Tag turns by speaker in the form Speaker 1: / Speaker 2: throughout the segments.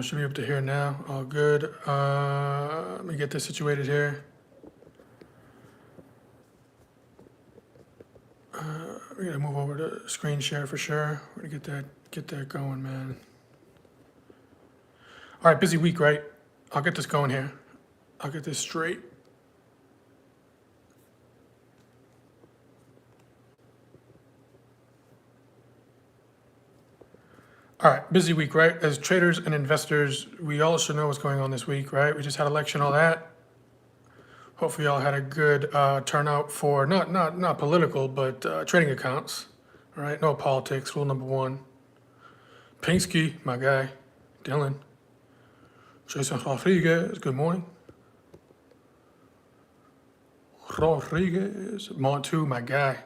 Speaker 1: Should be able to hear now. All good. Let me get this situated here. We're gonna move over to screen share for sure. We're gonna get that going, man. All right, busy week, right? I'll get this going here. I'll get this straight. All right, busy week, right? As traders and investors, we all should know what's going on this week, right? We just had election, all that. Hopefully, y'all had a good turnout for not political, but trading accounts. All right, no politics. Rule number one. Pinsky, my guy, Dylan, Jason Rodriguez. Good morning. Rodriguez, Montu, my guy.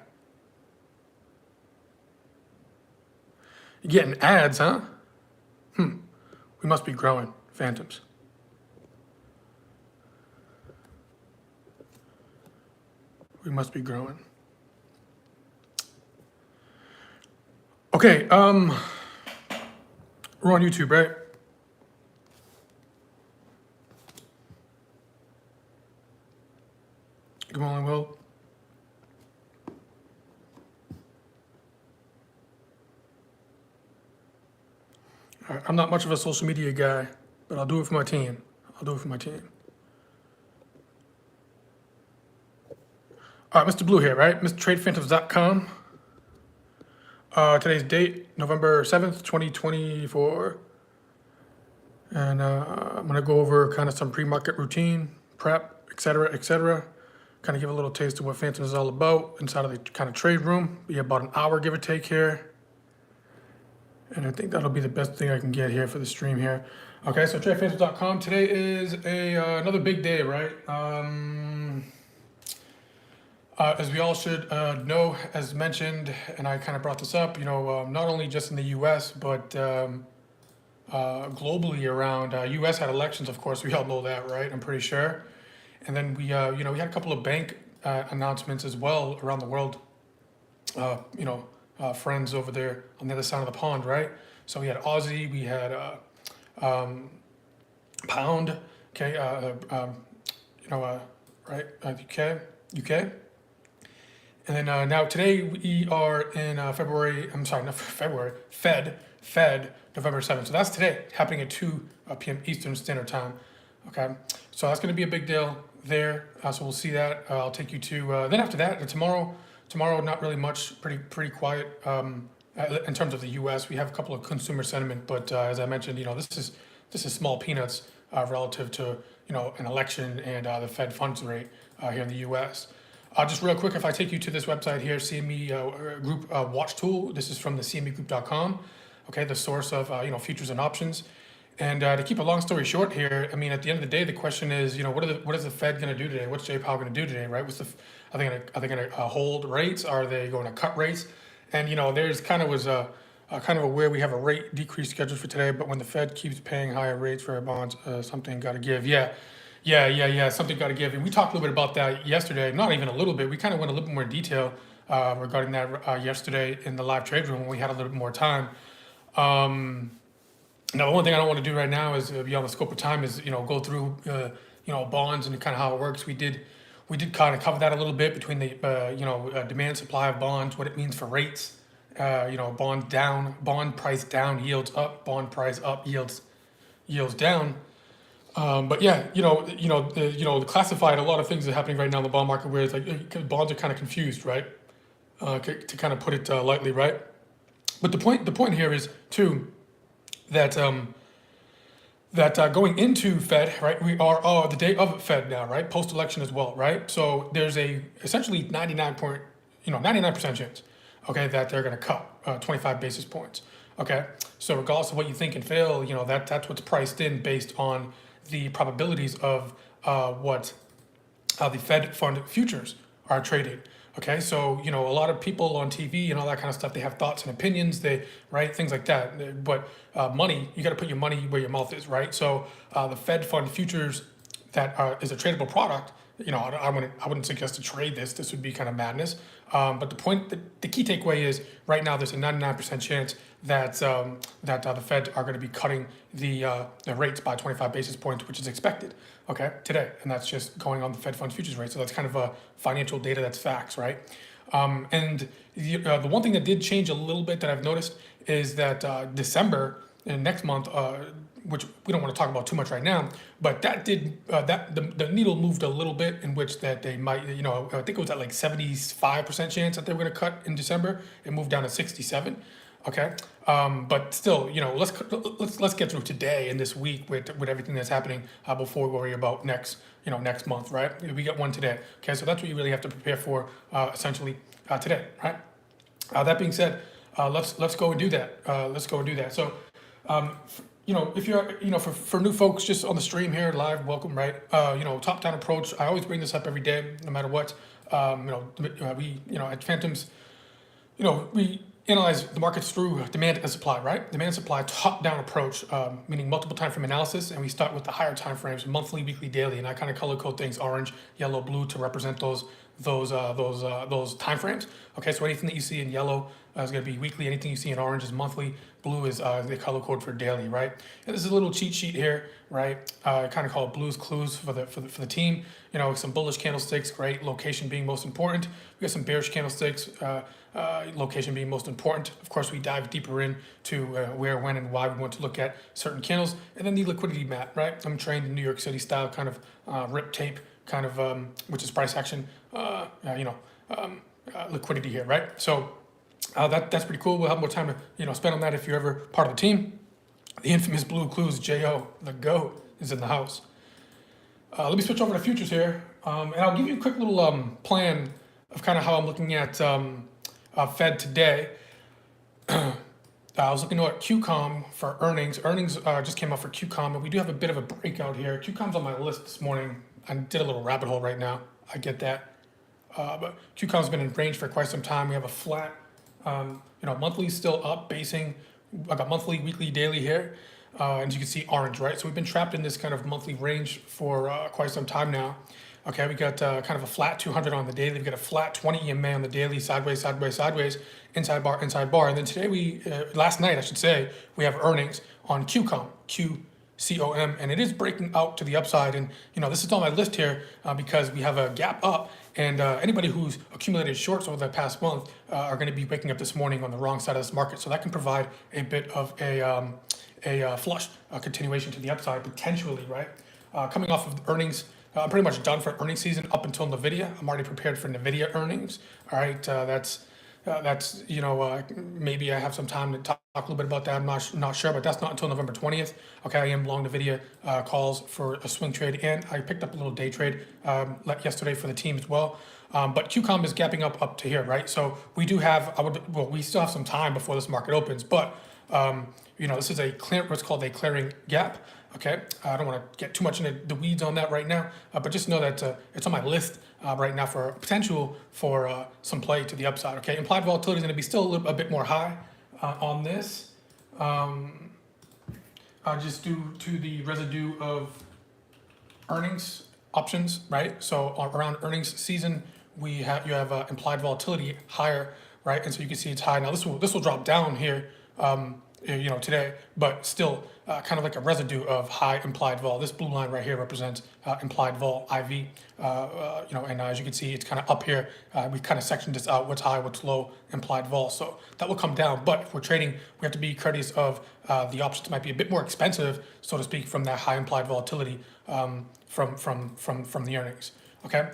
Speaker 1: You getting ads, huh? We must be growing, Phantoms. We must be growing. Okay, we're on YouTube, right? Good morning, Will. All right, I'm not much of a social media guy, but I'll do it for my team. I'll do it for my team. All right, Mr. Blue here, right? MrTradePhantoms.com. Today's date, November 7th, 2024. And I'm going to go over kind of some pre-market routine, prep, et cetera. Kind of give a little taste of what Phantoms is all about inside of the kind of trade room. Be about an hour, give or take here. And I think that'll be the best thing I can get here for the stream here. Okay, so TradePhantoms.com. Today is another big day, right? As we all should know, as mentioned, and I kind of brought this up, not only just in the U.S., but globally around. U.S. had elections, of course, we all know that, right? I'm pretty sure. And then we had a couple of bank announcements as well around the world. Friends over there on the other side of the pond, right? So we had Aussie, we had Pound, okay, right, UK. And then now today we are in Fed, November 7th. So that's today, happening at 2 p.m. Eastern Standard Time. Okay, so that's going to be a big deal there. So we'll see that. I'll take you to, then after that, tomorrow, not really much, pretty quiet in terms of the U.S. We have a couple of consumer sentiment, but as I mentioned, this is small peanuts relative to, an election and the Fed funds rate here in the U.S. Just real quick, if I take you to this website here, CME Group Watch Tool, this is from the CMEgroup.com, okay, the source of, futures and options. And to keep a long story short here, I mean, at the end of the day, the question is, what is the Fed going to do today? What's Jay Powell going to do today, right? Are they going to hold rates? Are they going to cut rates? And, there's kind of where we have a rate decrease scheduled for today, but when the Fed keeps paying higher rates for our bonds, something got to give. Yeah, something got to give. And we talked a little bit about that yesterday, not even a little bit. We kind of went a little bit more detail regarding that yesterday in the live trade room when we had a little bit more time. Now, the one thing I don't want to do right now is beyond the scope of time is, go through, bonds and kind of how it works. We did kind of cover that a little bit between the, demand supply of bonds, what it means for rates, bond down, bond price down, yields up, bond price up, yields down. But yeah, the classified, a lot of things are happening right now in the bond market where it's like bonds are kind of confused, right? To kind of put it lightly, right? But the point here is too, that going into Fed, right? We are the day of Fed now, right? Post-election as well, right? So there's essentially 99% chance, okay, that they're going to cut 25 basis points, okay? So regardless of what you think and feel, that's what's priced in based on the probabilities of what the Fed fund futures are trading. Okay, so a lot of people on TV and all that kind of stuff, they have thoughts and opinions, things like that. But money, you got to put your money where your mouth is, right? So the Fed fund futures that is a tradable product. I wouldn't suggest to trade this. This would be kind of madness. But the key takeaway is right now there's a 99% chance that the Fed are going to be cutting the rates by 25 basis points, which is expected, okay, today, and that's just going on the Fed funds futures rate. So that's kind of a financial data that's facts, right? And the one thing that did change a little bit that I've noticed is that December and next month, which we don't want to talk about too much right now, but that did the needle moved a little bit in which that they might, I think it was at like 75% chance that they were going to cut in December. It moved down to 67. Okay, but still, let's get through today and this week with everything that's happening before we worry about next month, right? We got one today. Okay, so that's what you really have to prepare for essentially today, right? That being said, let's go and do that. Let's go and do that. So, if you're, for new folks just on the stream here live, welcome, right? Top down approach. I always bring this up every day, no matter what. We, at Phantoms, we analyze the markets through demand and supply, right? Demand and supply top-down approach, meaning multiple time frame analysis, and we start with the higher time frames, monthly, weekly, daily, and I kind of color code things orange, yellow, blue to represent those time frames. Okay, so anything that you see in yellow is going to be weekly. Anything you see in orange is monthly. Blue is the color code for daily, right? And this is a little cheat sheet here, right? I kind of call it Blues Clues for the team. Some bullish candlesticks, great. Location being most important. We got some bearish candlesticks. Location being most important. Of course, we dive deeper into where, when, and why we want to look at certain candles, and then the liquidity map, right? I'm trained in New York City style, kind of rip tape, kind of which is price action, liquidity here, right? So that's pretty cool. We'll have more time to spend on that if you're ever part of the team. The infamous Blue Clues, Jo, the GOAT, is in the house. Let me switch over to futures here, and I'll give you a quick little plan of kind of how I'm looking at Fed today. I was looking at QCOM for earnings. Earnings just came out for QCOM, and we do have a bit of a breakout here. QCOM's on my list this morning. I did a little rabbit hole right now. I get that. But QCOM's been in range for quite some time. We have a flat, monthly still up, basing. I got monthly, weekly, daily here. And as you can see, orange, right? So we've been trapped in this kind of monthly range for quite some time now. Okay, we got kind of a flat 200 on the daily. We've got a flat 20 EMA on the daily, sideways, sideways, sideways, inside bar, inside bar. And then today last night, I should say, we have earnings on QCOM, QCOM, and it is breaking out to the upside. And, this is on my list here because we have a gap up, and anybody who's accumulated shorts over the past month are going to be waking up this morning on the wrong side of this market. So that can provide a bit of a flush continuation to the upside potentially, right? Coming off of earnings, I'm pretty much done for earnings season up until NVIDIA. I'm already prepared for NVIDIA earnings. All right, that's maybe I have some time to talk a little bit about that. I'm not sure, but that's not until November 20th. Okay, I am long NVIDIA calls for a swing trade, and I picked up a little day trade yesterday for the team as well. But QCOM is gapping up to here, right? So we do have, we still have some time before this market opens, but this is what's called a clearing gap. Okay, I don't want to get too much into the weeds on that right now, but just know that it's on my list right now for potential for some play to the upside. Okay, implied volatility is going to be still a bit more high on this, just due to the residue of earnings options, right? So around earnings season, you have implied volatility higher, right? And so you can see it's high. Now this will drop down here. Today, but still kind of like a residue of high implied vol. This blue line right here represents implied vol IV, and as you can see, it's kind of up here. We kind of sectioned this out, what's high, what's low implied vol. So that will come down, but if we're trading, we have to be courteous of the options might be a bit more expensive, so to speak, from that high implied volatility from the earnings, okay?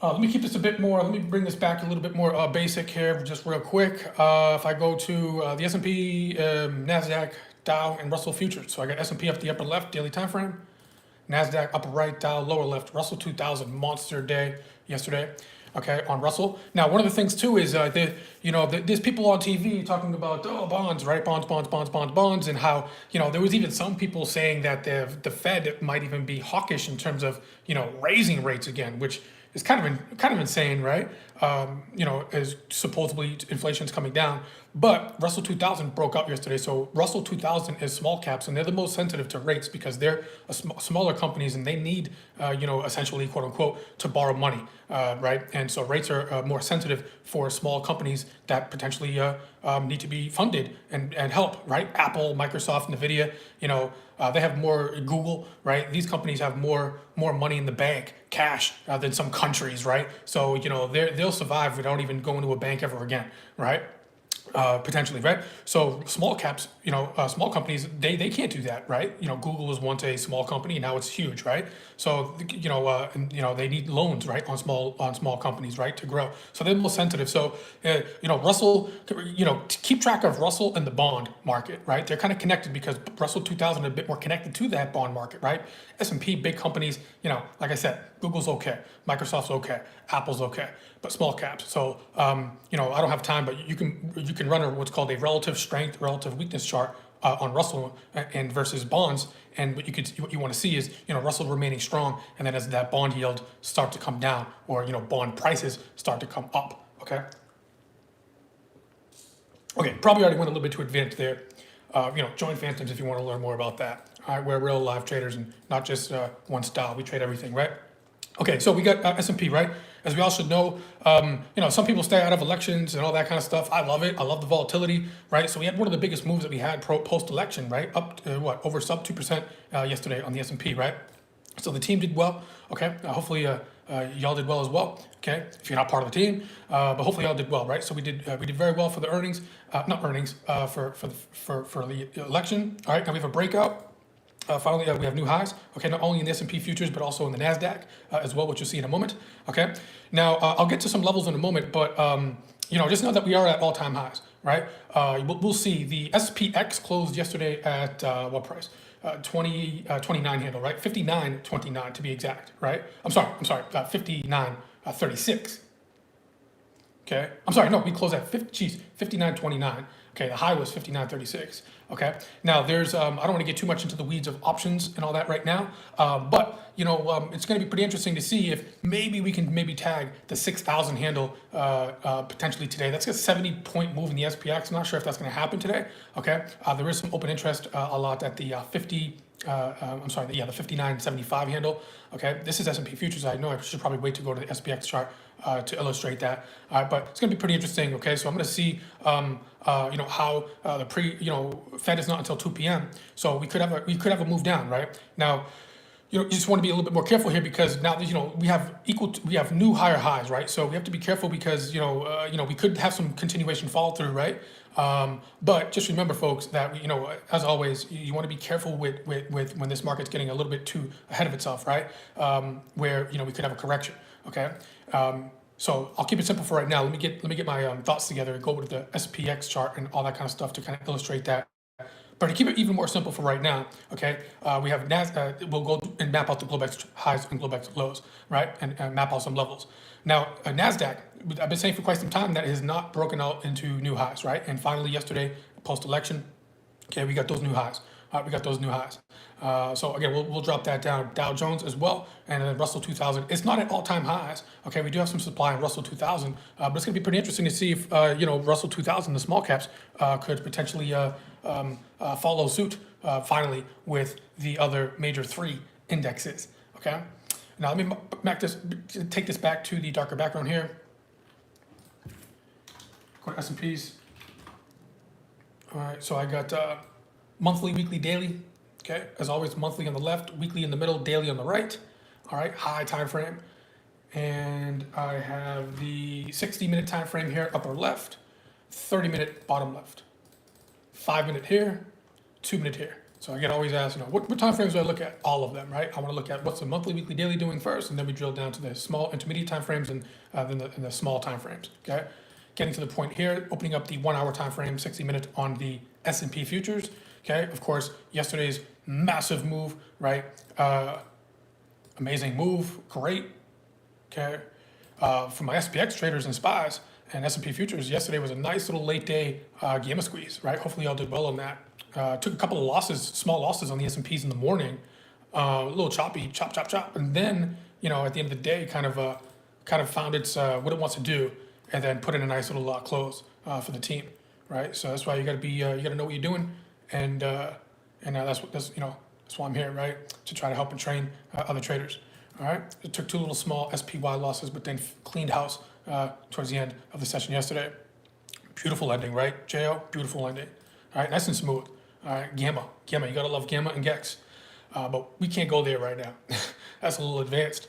Speaker 1: Let me keep this a bit more, let me bring this back a little bit more basic here, just real quick. If I go to the S&P, NASDAQ, Dow, and Russell futures. So I got S&P up the upper left, daily time frame. NASDAQ upper right, Dow lower left. Russell 2000, monster day yesterday, okay, on Russell. Now, one of the things too is, there's people on TV talking about, bonds, right? Bonds, and how, there was even some people saying that the Fed might even be hawkish in terms of, raising rates again, which is kind of insane, right? as supposedly inflation's coming down. But Russell 2000 broke up yesterday. So Russell 2000 is small caps, and they're the most sensitive to rates because they're smaller companies and they need, essentially, quote unquote, to borrow money, right? And so rates are more sensitive for small companies that potentially need to be funded and help, right? Apple, Microsoft, Nvidia, they have more. Google, right? These companies have more money in the bank, cash, than some countries, right? So they'll survive without even going to a bank ever again, right? Potentially, right? So small caps, small companies, they can't do that, right? Google was once a small company, now it's huge, right? So they need loans, right, on small companies, right, to grow. So they're more sensitive. So Russell, keep track of Russell and the bond market, right? They're kind of connected because Russell 2000 is a bit more connected to that bond market, right? S&P, big companies, like I said, Google's okay, Microsoft's okay, Apple's okay, but small caps. So I don't have time, but you can run what's called a relative strength, relative weakness chart on Russell and versus bonds. And what you want to see is Russell remaining strong, and then as that bond yield start to come down, or bond prices start to come up. Okay. Okay, probably already went a little bit too advanced there. Join Phantoms if you want to learn more about that. All right, we're real live traders and not just one style. We trade everything, right? Okay, so we got S&P, right? As we all should know, some people stay out of elections and all that kind of stuff. I love it. I love the volatility, right? So we had one of the biggest moves that we had post-election, right? Up to, over sub 2% yesterday on the S&P, right? So the team did well. Okay, hopefully y'all did well as well. Okay, if you're not part of the team, but hopefully y'all did well, right? So we did very well for the earnings, for the election. All right, now we have a breakout. Finally, we have new highs. Okay, not only in the S&P futures, but also in the NASDAQ as well, which you'll see in a moment. Okay, now I'll get to some levels in a moment, but just know that we are at all-time highs, right? We'll see the SPX closed yesterday at what price? 29 handle, right? 59.29 to be exact, right? I'm sorry, 59.36. Okay, I'm sorry, no, we closed at 59.29. Okay, the high was 59.36. Okay, now there's I don't want to get too much into the weeds of options and all that right now, but it's going to be pretty interesting to see if maybe we can tag the 6,000 handle potentially today. That's a 70-point move in the SPX. I'm not sure if that's going to happen today. Okay, there is some open interest a lot at the 59.75 handle. Okay, this is S&P futures. I know I should probably wait to go to the SPX chart to illustrate that. But it's going to be pretty interesting. Okay, so I'm going to see how the Fed is not until 2 p.m. So we could have a move down right now. You just want to be a little bit more careful here because now we have new higher highs, right? So we have to be careful because we could have some continuation follow through, right? But just remember, folks, that as always, you want to be careful with when this market's getting a little bit too ahead of itself, right? Where we could have a correction. Okay. So I'll keep it simple for right now. Let me get my thoughts together, go with the SPX chart and all that kind of stuff to kind of illustrate that. But to keep it even more simple for right now, okay, we have we'll go and map out the Globex highs and Globex lows, right, and map out some levels. Now, NASDAQ, I've been saying for quite some time that it has not broken out into new highs, right? And finally, yesterday, post-election, okay, we got those new highs. So again, we'll drop that down. Dow Jones as well, and then Russell 2000. It's not at all-time highs. Okay, we do have some supply in Russell 2000, but it's going to be pretty interesting to see if Russell 2000, the small caps, could potentially follow suit finally with the other major three indexes. Okay, now let me take this back to the darker background here. Go to S&Ps. All right, so I got monthly, weekly, daily. Okay, as always, monthly on the left, weekly in the middle, daily on the right. All right, high time frame. And I have the 60-minute time frame here, upper left, 30-minute bottom left, 5-minute here, 2-minute here. So I get always asked, what time frames do I look at? All of them, right? I want to look at what's the monthly, weekly, daily doing first, and then we drill down to the small, intermediate time frames and then the small time frames. Okay, getting to the point here, opening up the 1-hour time frame, 60-minute on the S&P futures. Okay, of course, yesterday's massive move, right? Amazing move, great. Okay, for my SPX traders and SPYs and S&P futures, yesterday was a nice little late day gamma squeeze, right? Hopefully y'all did well on that. Took a couple of losses, small losses on the S&Ps in the morning, a little choppy, chop, and then at the end of the day, kind of kind of found its what it wants to do, and then put in a nice little close for the team, right? So that's why you got to be you got to know what you're doing, and that's you know that's why I'm here, right? To try to help and train other traders. All right. It took two little small SPY losses, but then cleaned house towards the end of the session yesterday. Beautiful ending, right? JO, beautiful ending. All right, nice and smooth. All right, Gamma, you gotta love Gamma and Gex. But we can't go there right now. That's a little advanced.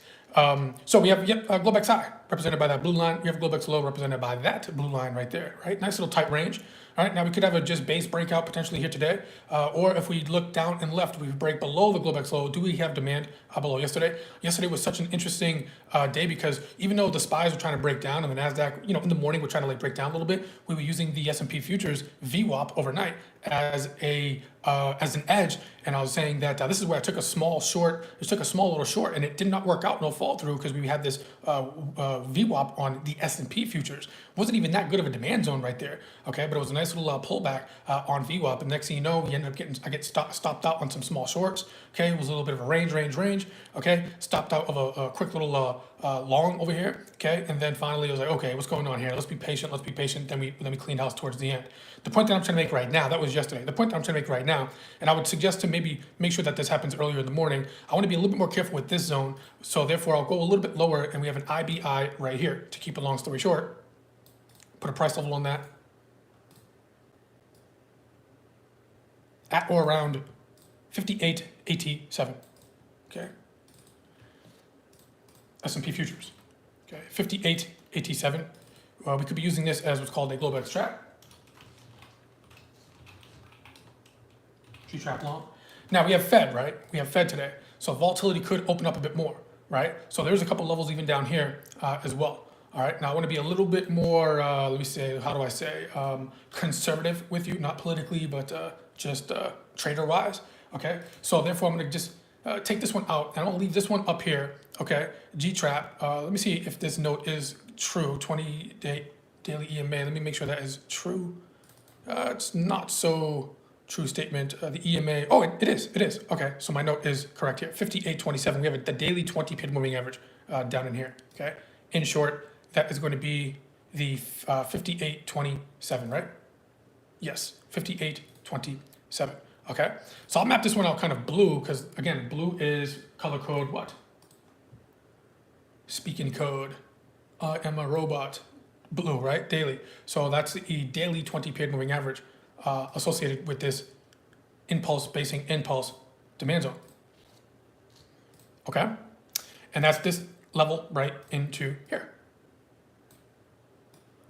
Speaker 1: So we have Globex high represented by that blue line. We have Globex low represented by that blue line right there, right? Nice little tight range. All right, now we could have a just base breakout potentially here today. Or if we look down and left, we break below the Globex low. Do we have demand below yesterday? Yesterday was such an interesting day because even though the SPYs were trying to break down and the NASDAQ, you know, in the morning we're trying to like break down a little bit, we were using the S&P futures VWAP overnight as an edge, and I was saying that this is where I took a small short. Just took a small little short, and it did not work out, no fall through, because we had this VWAP on the S&P futures. Wasn't even that good of a demand zone right there, okay? But it was a nice little pullback on VWAP, and next thing you know, we ended up I get stopped out on some small shorts. Okay, it was a little bit of a range. Okay, stopped out of a quick little long over here. Okay, and then finally I was like, okay, what's going on here? Let's be patient. Then we cleaned house towards the end. The point that I'm trying to make right now, that was yesterday. The point that I'm trying to make right now, and I would suggest to maybe make sure that this happens earlier in the morning. I want to be a little bit more careful with this zone, so therefore I'll go a little bit lower, and we have an IBI right here. To keep a long story short, put a price level on that at or around 58.87. Okay. S&P futures. Okay, 58.87. We could be using this as what's called a Globex trap. G-trap long. Now we have Fed, right? We have Fed today. So volatility could open up a bit more, right? So there's a couple levels even down here as well. All right, now I want to be a little bit more, let me say, how do I say, conservative with you, not politically, but just trader-wise, okay? So therefore, I'm going to just take this one out, and I'll leave this one up here, okay? G-trap, let me see if this note is true, 20-day daily EMA. Let me make sure that is true. It's not so true statement. The EMA, oh, it is. Okay, so my note is correct here, 58.27. We have the daily 20-period moving average down in here, okay? In short, that is going to be the 58.27, right? Yes, 58.27. Okay, so I'll map this one out kind of blue because, again, blue is color code what? Speaking code. I am a robot. Blue, right? Daily. So that's the daily 20-period moving average associated with this impulse demand zone. Okay, and that's this level right into here.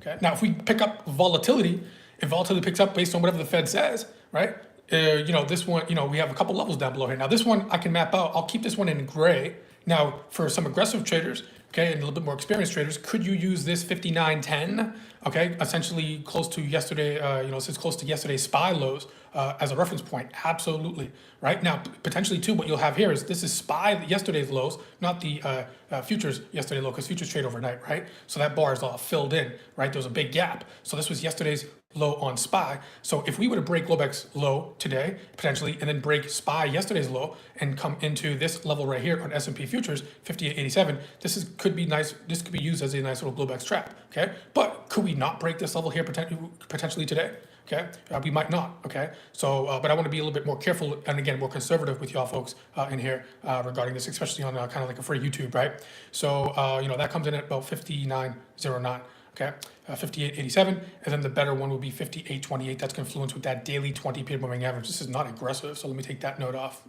Speaker 1: Okay. Now, if we pick up volatility, if volatility picks up based on whatever the Fed says, right? You know, this one, you know, we have a couple levels down below here. Now, this one I can map out. I'll keep this one in gray. Now, for some aggressive traders, okay, and a little bit more experienced traders, could you use this 59.10, okay, essentially close to yesterday, you know, since close to yesterday's SPY lows as a reference point? Absolutely, right? Now, potentially too, what you'll have here is this is SPY yesterday's lows, not the futures yesterday low, because futures trade overnight, right? So that bar is all filled in, right? There was a big gap. So this was yesterday's low on SPY. So if we were to break Globex low today, potentially, and then break SPY yesterday's low and come into this level right here on S&P futures, 58.87, could be nice. This could be used as a nice little Globex trap, okay? But could we not break this level here potentially today? Okay, we might not, okay? So, but I want to be a little bit more careful and, again, more conservative with y'all folks in here regarding this, especially on kind of like a free YouTube, right? So, you know, that comes in at about 59.09. Okay, 58.87, and then the better one will be 58.28. That's confluence with that daily 20-period moving average. This is not aggressive, so let me take that note off.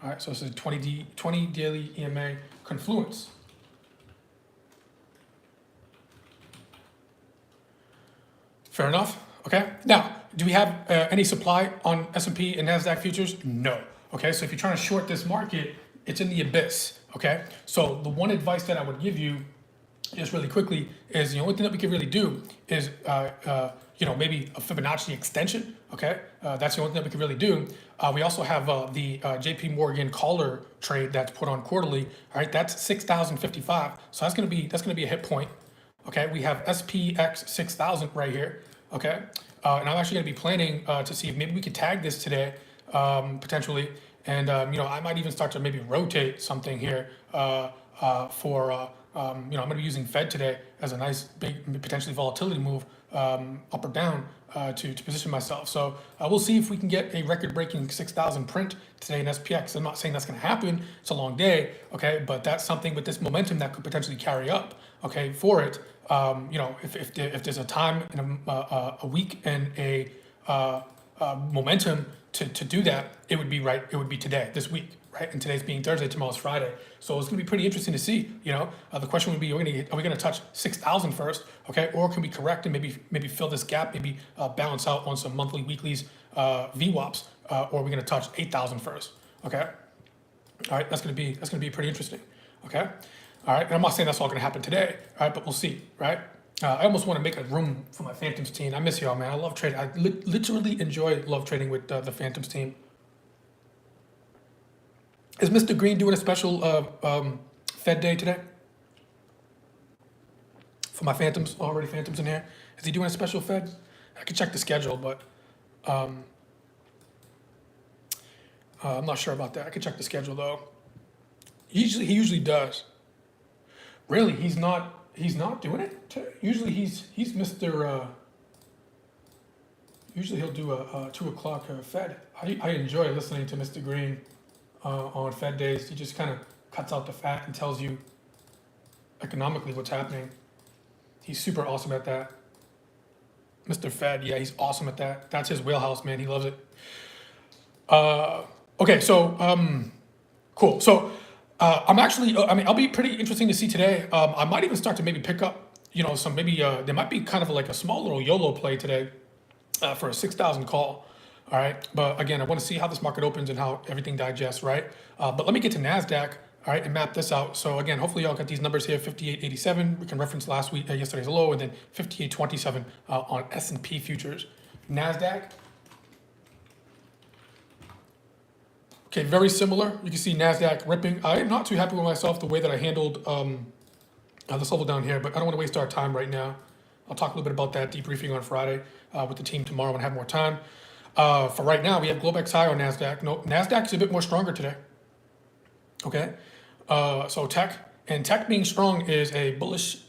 Speaker 1: All right, so this is 20 daily EMA confluence. Fair enough. Okay. Now, do we have any supply on S&P and NASDAQ futures? No. Okay, so if you're trying to short this market, it's in the abyss. Okay, so the one advice that I would give you, just really quickly, is the only thing that we can really do is, you know, maybe a Fibonacci extension. Okay, that's the only thing that we can really do. We also have the JP Morgan caller trade that's put on quarterly. All right, that's 6,055. So that's gonna be a hit point. Okay, we have SPX 6,000 right here. Okay, and I'm actually gonna be planning to see if maybe we could tag this today potentially, and you know, I might even start to maybe rotate something here. I'm going to be using Fed today as a nice big potentially volatility move up or down to position myself. So we'll see if we can get a record-breaking 6,000 print today in SPX. I'm not saying that's going to happen. It's a long day, okay, but that's something with this momentum that could potentially carry up, okay, for it. If there's a time in a week and a momentum to do that, it would be right. It would be today, this week, right? And today's being Thursday, tomorrow's Friday. So it's going to be pretty interesting to see. The question would be: are we going to touch 6,000 first, okay, or can we correct and maybe fill this gap, maybe balance out on some monthly, weeklies, VWAPs, or are we going to touch 8,000 first, okay? All right, that's going to be pretty interesting, okay? All right, and I'm not saying that's all going to happen today, all right, but we'll see, right? I almost want to make a room for my Phantoms team. I miss y'all, man. I love trading. I literally love trading with the Phantoms team. Is Mr. Green doing a special Fed day today? For my Phantoms, already Phantoms in here. Is he doing a special Fed? I can check the schedule, but I'm not sure about that. I can check the schedule though. He usually does. Really, he's not doing it. Usually he's Mr. Usually he'll do a 2 o'clock Fed. I enjoy listening to Mr. Green on Fed days. He just kind of cuts out the fat and tells you economically what's happening. He's super awesome at that. Mr. Fed, yeah, he's awesome at that. That's his wheelhouse, man. He loves it. Okay, so cool. So I'll be pretty interesting to see today. I might even start to maybe pick up, there might be kind of like a small little YOLO play today for a 6,000 call. All right, but again, I want to see how this market opens and how everything digests, right? But let me get to NASDAQ, all right, and map this out. So again, hopefully y'all got these numbers here, 58.87. We can reference yesterday's low, and then 58.27 on S&P futures. NASDAQ. Okay, very similar. You can see NASDAQ ripping. I am not too happy with myself the way that I handled this level down here, but I don't want to waste our time right now. I'll talk a little bit about that debriefing on Friday with the team tomorrow when I have more time. For right now, we have Globex high on NASDAQ. No, NASDAQ is a bit more stronger today. Okay, so tech being strong is a bullish,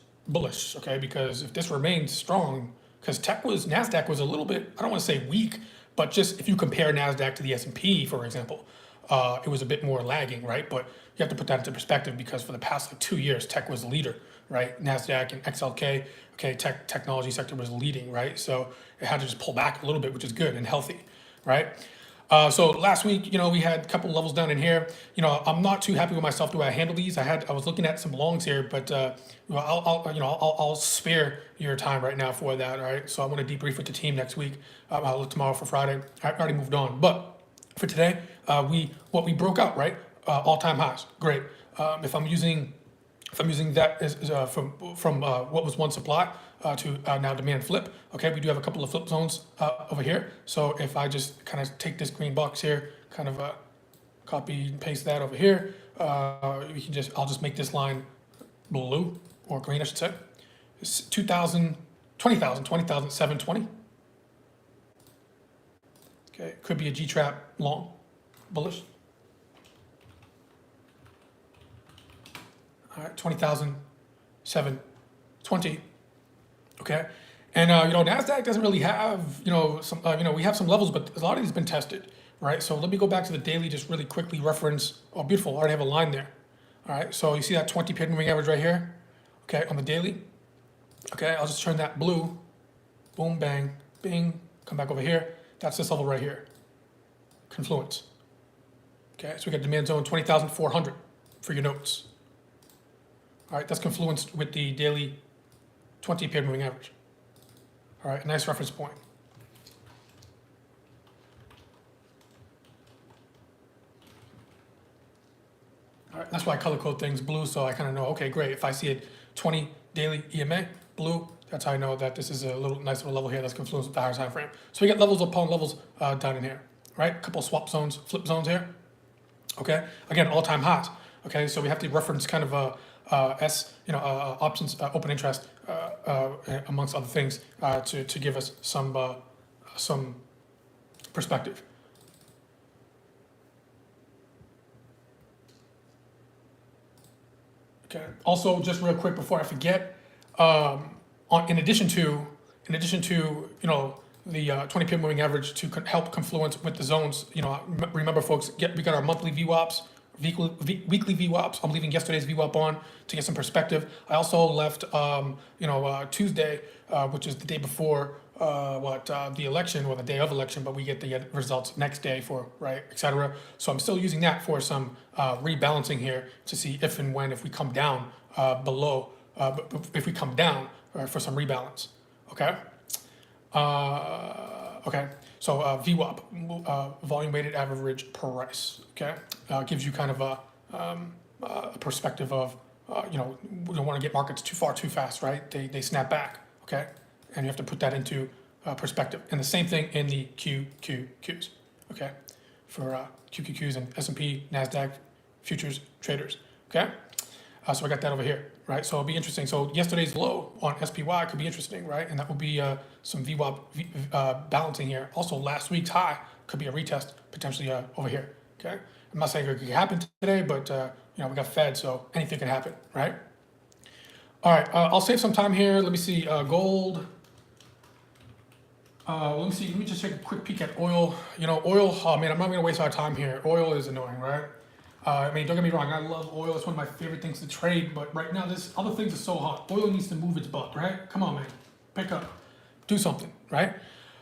Speaker 1: okay, because if this remains strong, because NASDAQ was a little bit, I don't want to say weak, but just if you compare NASDAQ to the S&P, for example, it was a bit more lagging, right? But you have to put that into perspective because for the past 2 years, tech was the leader, right? NASDAQ and XLK, okay, technology sector was leading, right? So it had to just pull back a little bit, which is good and healthy, right? So last week, we had a couple levels down in here. I'm not too happy with myself the way I handle these. I was looking at some longs here, but I'll spare your time right now for that. All right. So I want to debrief with the team next week. I'll look tomorrow for Friday. I already moved on, but for today, we broke out, right? All-time highs. Great. If I'm using that as from what was one supply to now demand flip, okay, we do have a couple of flip zones over here. So if I just kind of take this green box here, kind of copy and paste that over here, I'll just make this line blue or green, I should say. It's 20,720. Okay, could be a G-trap long, bullish. All right, 20,720. Okay, and NASDAQ doesn't really have we have some levels, but a lot of these have been tested, right? So let me go back to the daily, just really quickly reference. Oh, beautiful! I already have a line there. All right, so you see that 20 paired moving average right here, okay, on the daily. Okay, I'll just turn that blue. Boom, bang, bing. Come back over here. That's this level right here. Confluence. Okay, so we got demand zone 20,400 for your notes. All right, that's confluenced with the daily 20 paired moving average. All right, a nice reference point. All right, that's why I color code things blue, so I kind of know, okay, great. If I see a 20 daily EMA, blue, that's how I know that this is a nice little level here that's confluenced with the higher time frame. So we got levels upon levels down in here, right? A couple of swap zones, flip zones here. Okay, again, all-time highs. Okay, so we have to reference kind of options, open interest, amongst other things, to give us some perspective. Okay. Also, just real quick before I forget, in addition to the 20 PM moving average to help confluence with the zones. Remember, folks, we got our monthly VWAPs, weekly VWAPs. I'm leaving yesterday's VWAP on to get some perspective. I also left Tuesday, which is the day before the election, or the day of election, but we get the results next day for, right, etc. So I'm still using that for some rebalancing here to see if and when, if we come down below, if we come down for some rebalance. Okay. Okay. So VWAP, volume weighted average price. Okay. Gives you kind of a perspective of we don't want to get markets too far too fast, right? They snap back. Okay. And you have to put that into perspective. And the same thing in the QQQs, okay, for QQQs and S&P, NASDAQ, futures traders, okay? So I got that over here, right? So it'll be interesting. So yesterday's low on SPY could be interesting, right? And that will be some VWAP balancing here. Also, last week's high could be a retest potentially over here, okay? I'm not saying it could happen today, but we got Fed, so anything can happen, right? All right, I'll save some time here. Let me see, gold. Let me see. Let me just take a quick peek at oil. Oil. Oh man, I'm not gonna waste our time here. Oil is annoying, right? Don't get me wrong. I love oil. It's one of my favorite things to trade. But right now, this other things are so hot. Oil needs to move its butt, right? Come on, man. Pick up. Do something, right?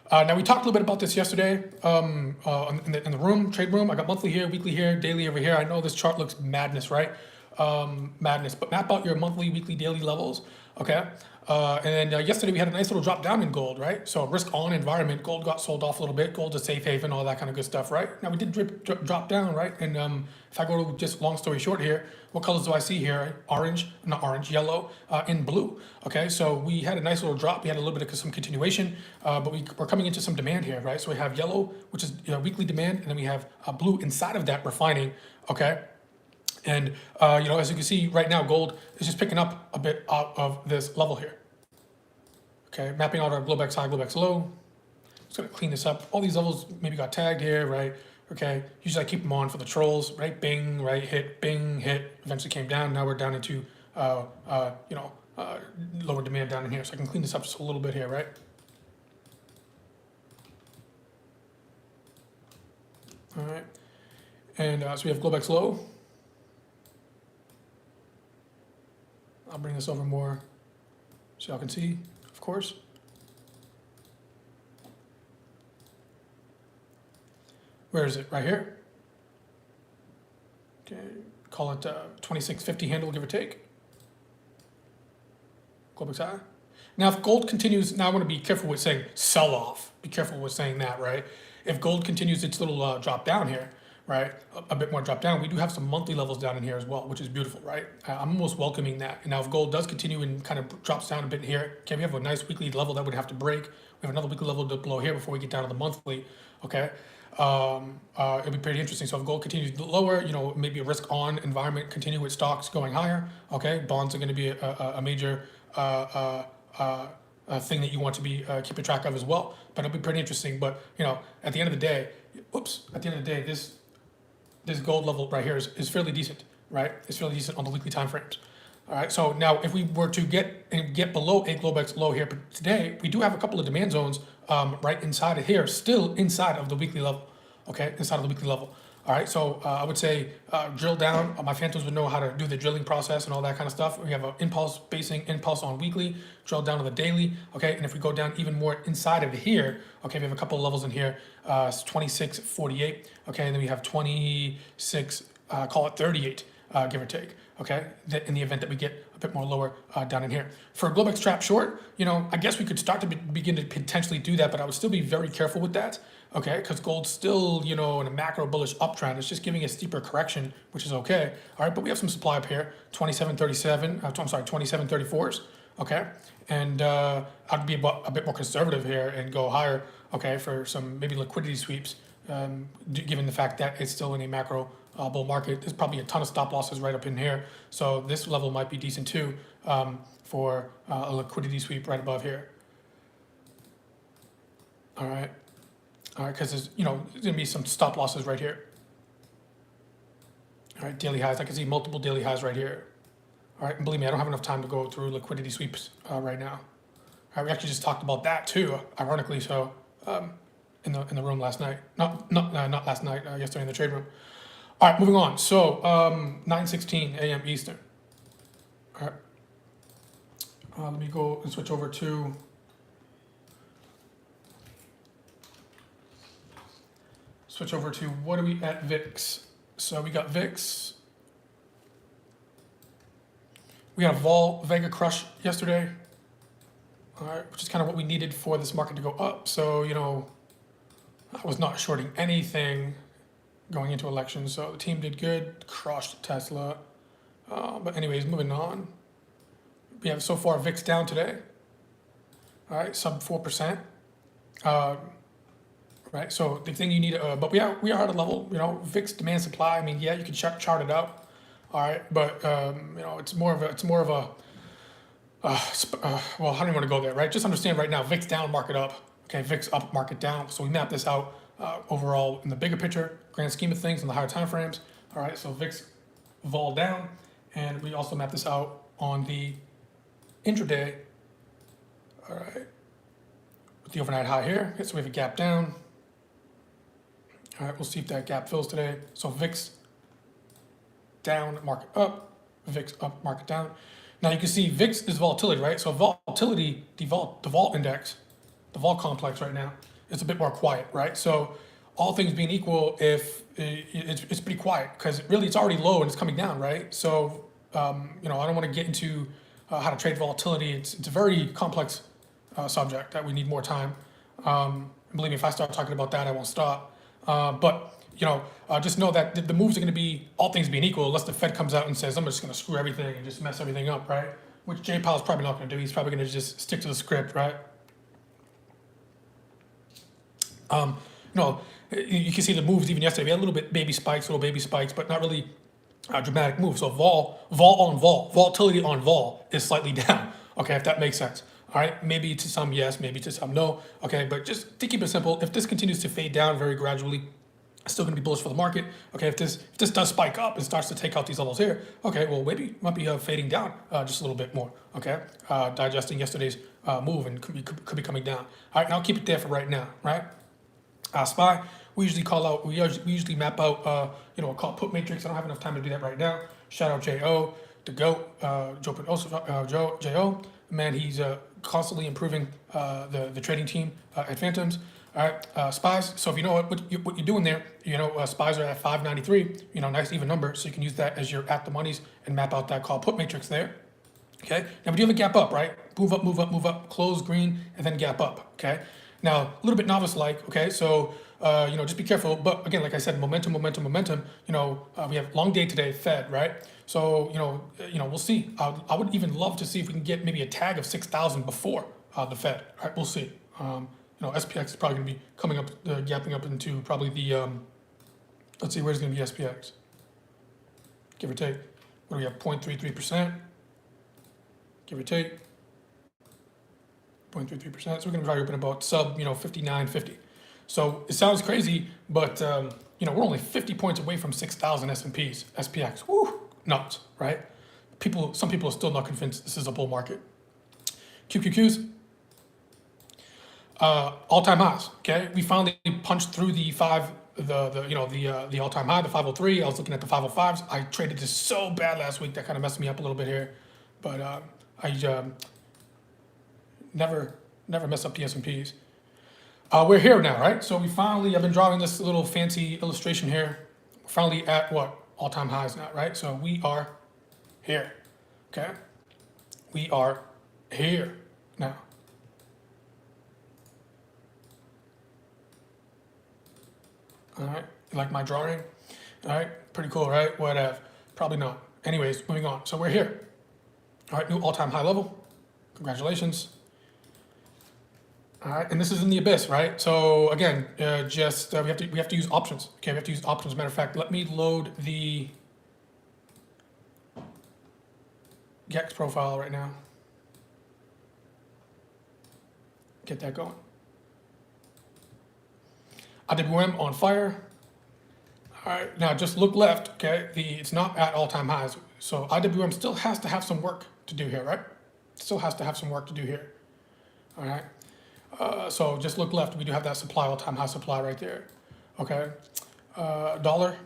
Speaker 1: Now we talked a little bit about this yesterday in the room, trade room. I got monthly here, weekly here, daily over here. I know this chart looks madness, right? Madness. But map out your monthly, weekly, daily levels. Okay. And then yesterday we had a nice little drop down in gold, right? So risk on environment, gold got sold off a little bit. Gold's a safe haven, all that kind of good stuff, right? Now we did drop down, right? And if I go to just long story short here, what colors do I see here? Orange, not orange, yellow, and blue. Okay, so we had a nice little drop. We had a little bit of some continuation, but we're coming into some demand here, right? So we have yellow, which is weekly demand, and then we have blue inside of that refining, okay? And, as you can see right now, gold is just picking up a bit out of this level here. Okay, mapping out our Globex high, Globex low. Just gonna clean this up. All these levels maybe got tagged here, right? Okay, usually I keep them on for the trolls, right? Bing, right, hit, bing, hit. Eventually came down. Now we're down into, lower demand down in here. So I can clean this up just a little bit here, right? All right, and so we have Globex low. I'll bring this over more so y'all can see, of course. Where is it? Right here. Okay, call it 2650 handle, give or take. Globex high. Now, if gold continues, now I want to be careful with saying sell off. Be careful with saying that, right? If gold continues its little drop down here, right, a bit more drop down, we do have some monthly levels down in here as well, which is beautiful, right? I'm almost welcoming that. And now if gold does continue and kind of drops down a bit here, okay, we have a nice weekly level that would have to break. We have another weekly level below here before we get down to the monthly, okay? It'll be pretty interesting. So if gold continues lower, maybe a risk on environment, continue with stocks going higher, okay? Bonds are going to be a major thing that you want to be keeping track of as well. But it'll be pretty interesting. But, at the end of the day, this gold level right here is fairly decent, right? It's fairly decent on the weekly time frames. All right, so now if we were to get below a Globex low here today, we do have a couple of demand zones right inside of here, still inside of the weekly level, okay? Inside of the weekly level. All right, so I would say drill down. My phantoms would know how to do the drilling process and all that kind of stuff. We have an impulse, basing impulse on weekly, drill down to the daily, okay? And if we go down even more inside of here, okay, we have a couple of levels in here, 2648, okay? And then we have 26, call it 38, give or take, okay? In the event that we get a bit more lower down in here. For a Globex trap short, I guess we could start to begin to potentially do that, but I would still be very careful with that. Okay, because gold's still, in a macro bullish uptrend. It's just giving a steeper correction, which is okay. All right, but we have some supply up here, 2737, 2734s, okay? And I'd be a bit more conservative here and go higher, okay, for some maybe liquidity sweeps, given the fact that it's still in a macro bull market. There's probably a ton of stop losses right up in here. So this level might be decent too for a liquidity sweep right above here. All right. All right, because there's going to be some stop losses right here. All right, daily highs. I can see multiple daily highs right here. All right, and believe me, I don't have enough time to go through liquidity sweeps right now. All right, we actually just talked about that too, ironically so, in the room last night. Not last night. Yesterday in the trade room. All right, moving on. So 9:16 a.m. Eastern. All right. Let me go and switch over to what are we at VIX? So we got VIX. We had a vol Vega crush yesterday. All right, which is kind of what we needed for this market to go up. So, you know, I was not shorting anything going into elections. So the team did good, crushed Tesla. But anyways, moving on. We have so far VIX down today. All right, sub 4%. Right, so the thing you need, but we are at a level, you know, VIX demand supply. I mean, yeah, you can chart it out. All right, but you know, it's more of a well, how do you want to go there, right? Just understand right now, VIX down, market up. Okay, VIX up, market down. So we map this out overall in the bigger picture, grand scheme of things in the higher time frames. All right, so VIX vol down, and we also map this out on the intraday. All right, with the overnight high here. Okay, so we have a gap down. All right, we'll see if that gap fills today. So VIX down, market up, VIX up, market down. Now you can see VIX is volatility, right? So volatility, the vol index, the vol complex right now is a bit more quiet, right? So all things being equal, if it's pretty quiet because really it's already low and it's coming down, right? So you know, I don't want to get into how to trade volatility. It's a very complex subject that we need more time. Believe me, if I start talking about that, I won't stop. But you know, just know that the moves are going to be all things being equal, unless the Fed comes out and says, I'm just going to screw everything and just mess everything up, right? Which Jay Powell's probably not going to do. He's probably going to just stick to the script, right? You know, you can see the moves even yesterday. We had a little bit little baby spikes, but not really dramatic moves. So volatility on vol is slightly down. Okay, if that makes sense. All right, maybe to some yes, maybe to some no. Okay, but just to keep it simple, if this continues to fade down very gradually, it's still going to be bullish for the market. Okay, if this does spike up and starts to take out these levels here, okay, well maybe it might be fading down just a little bit more. Okay, digesting yesterday's move and could be coming down. All right, now keep it there for right now. Right, SPY. We usually call out. We usually map out. You know, a call put matrix. I don't have enough time to do that right now. Shout out Jo, the goat, Jo. Man, he's constantly improving the trading team at Phantoms. All right, SPYs. So if you know what you're doing there, you know, SPYs are at 593. You know, nice even number. So you can use that as your at the monies and map out that call put matrix there. Okay. Now we do have a gap up, right? Move up, move up, move up. Close green and then gap up. Okay. Now a little bit novice-like. Okay, so you know, just be careful. But again, like I said, momentum. You know, we have long day today, Fed, right? So you know, we'll see. I would even love to see if we can get maybe a tag of 6,000 before the Fed. All right, we'll see. You know, SPX is probably going to be coming up, gapping up into probably the. Let's see, where's going to be SPX? Give or take. What do we have? 0.33%. Give or take. 0.33%. So we're going to probably open about sub, you know, 59.50. So it sounds crazy, but you know, we're only 50 points away from 6,000 S&Ps, SPX. Woo, nuts, right? Some people are still not convinced this is a bull market. QQQs, all-time highs. Okay, we finally punched through the the all-time high, the 503. I was looking at the 505s. I traded this so bad last week that kind of messed me up a little bit here, but I never mess up the S&Ps. We're here now, right? So we finally, I've been drawing this little fancy illustration here. We're finally at what? All-time highs now, right? So we are here, okay? We are here now. All right, you like my drawing? All right, pretty cool, right? Whatever, probably not. Anyways, moving on. So we're here. All right, new all-time high level. Congratulations. All right, and this is in the abyss, right? So again, we have to use options. Okay, we have to use options. Matter of fact, let me load the GEX profile right now. Get that going. AWM on fire. All right, now just look left, okay? It's not at all-time highs. So IWM still has to have some work to do here, right? Still has to have some work to do here. All right. So just look left. We do have that supply, all-time high supply right there. Okay. Dollar.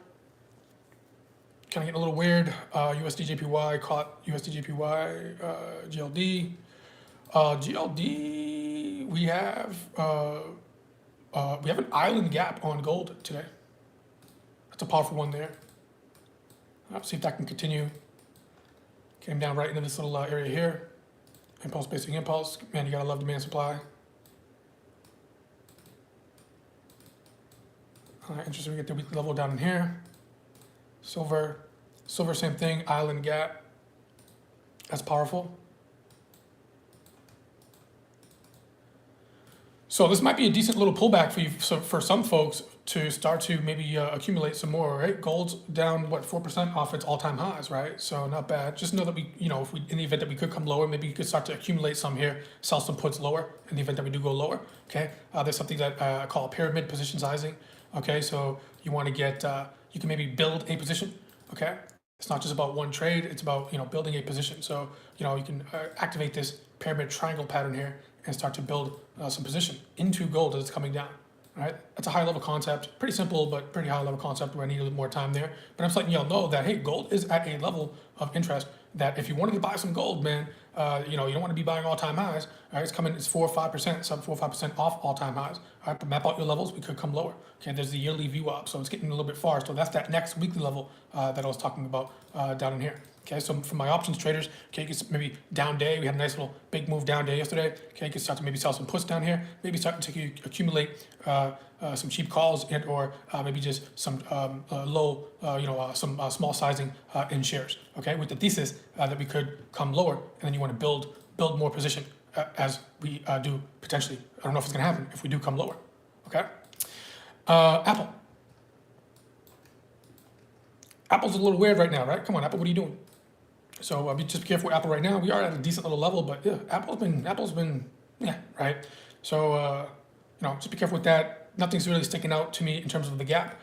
Speaker 1: Kind of getting a little weird. USD/JPY caught USD/JPY. GLD. GLD. We have an island gap on gold today. That's a powerful one there. Let's see if that can continue. Came down right into this little area here. Impulse, basic impulse. Man, you gotta love demand supply. Interesting, we get the weekly level down in here. Silver, same thing, island gap. That's powerful. So this might be a decent little pullback for you, so for some folks to start to maybe accumulate some more, right? Gold's down, what, 4% off its all-time highs, right? So not bad. Just know that we, if we, in the event that we could come lower, maybe you could start to accumulate some here, sell some puts lower in the event that we do go lower, okay? There's something that I call pyramid position sizing, okay? So you want to get, you can maybe build a position, okay? It's not just about one trade, it's about, building a position. So, you can activate this pyramid triangle pattern here and start to build some position into gold as it's coming down. All right, that's a high level concept, pretty simple, but pretty high level concept where I need a little more time there. But I'm just letting y'all know that, hey, gold is at a level of interest that if you wanted to buy some gold, man, you don't want to be buying all time highs. All right, it's 4 or 5%, sub 4 or 5% off all time highs. All right, to map out your levels, we could come lower. Okay, there's the yearly VWAP, so it's getting a little bit far. So that's that next weekly level that I was talking about down in here. Okay, so for my options traders, okay, you can maybe down day. We had a nice little big move down day yesterday. Okay, you can start to maybe sell some puts down here. Maybe start to accumulate some cheap calls and or maybe just some low, some small sizing in shares. Okay, with the thesis that we could come lower, and then you want to build more position as we do potentially. I don't know if it's going to happen if we do come lower. Okay, Apple. Apple's a little weird right now, right? Come on, Apple, what are you doing? So just be careful with Apple right now. We are at a decent little level, but yeah, Apple's been yeah, right. So just be careful with that. Nothing's really sticking out to me in terms of the gap.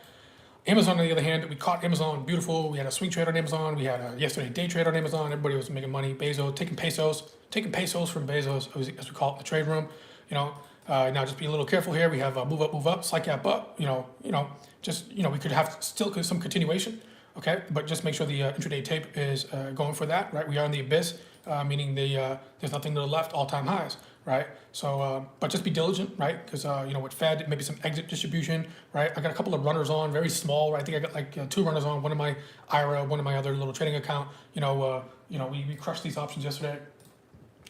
Speaker 1: Amazon, on the other hand, we caught Amazon beautiful. We had a swing trade on Amazon. We had a yesterday day trade on Amazon. Everybody was making money. Bezos taking pesos from Bezos, as we call it in the trade room. Now just be a little careful here. We have a move up, slight gap up. We could have still some continuation. Okay, but just make sure the intraday tape is going for that, right? We are in the abyss, meaning there's nothing to the left, all-time highs, right? So, but just be diligent, right? Because, with Fed, maybe some exit distribution, right? I got a couple of runners on, very small, right? I think I got like 2 runners on, one in my IRA, one in my other little trading account. We crushed these options yesterday.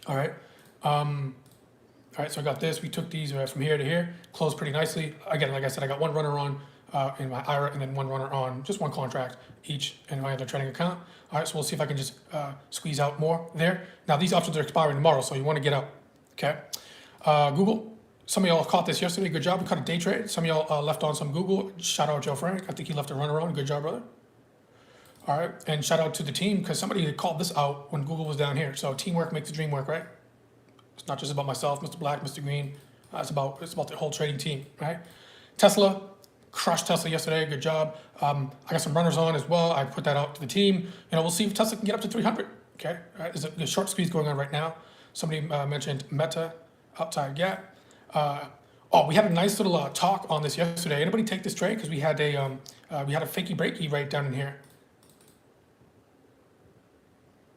Speaker 1: All right. All right, so I got this. We took these from here to here, closed pretty nicely. Again, like I said, I got 1 runner on in my IRA and then 1 runner on, just 1 contract each in my other trading account. All right, so we'll see if I can just squeeze out more there. Now, these options are expiring tomorrow, so you want to get out, okay? Google, some of y'all caught this yesterday. Good job. We caught a day trade. Some of y'all left on some Google. Shout out Joe Frank. I think he left a runner on. Good job, brother. All right, and shout out to the team because somebody had called this out when Google was down here. So teamwork makes the dream work, right? It's not just about myself, Mr. Black, Mr. Green. It's about the whole trading team, right? Tesla, crushed Tesla yesterday. Good job. I got some runners on as well. I put that out to the team. We'll see if Tesla can get up to 300. Okay, all right. There's a short squeeze going on right now. Somebody mentioned Meta outside gap. We had a nice little talk on this yesterday. Anybody take this trade? Because we had a fakey breaky right down in here.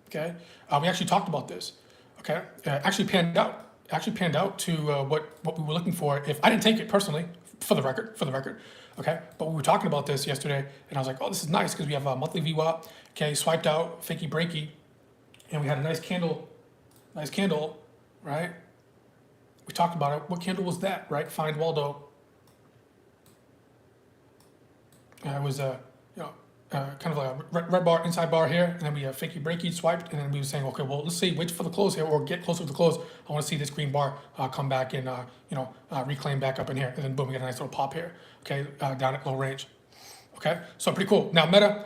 Speaker 1: Okay, we actually talked about this. Okay, actually panned out to what we were looking for. If I didn't take it personally, for the record. Okay, but we were talking about this yesterday, and I was like, oh, this is nice because we have a monthly VWAP. Okay, swiped out, fakey breaky, and we had a nice candle, right? We talked about it. What candle was that, right? Find Waldo. It was kind of like a red bar, inside bar here, and then we have fakey breaky swiped, and then we were saying, okay, well, let's see, wait for the close here, or get closer to the close. I want to see this green bar come back and reclaim back up in here, and then boom, we get a nice little pop here. Okay, down at low range. Okay, so pretty cool. Now Meta,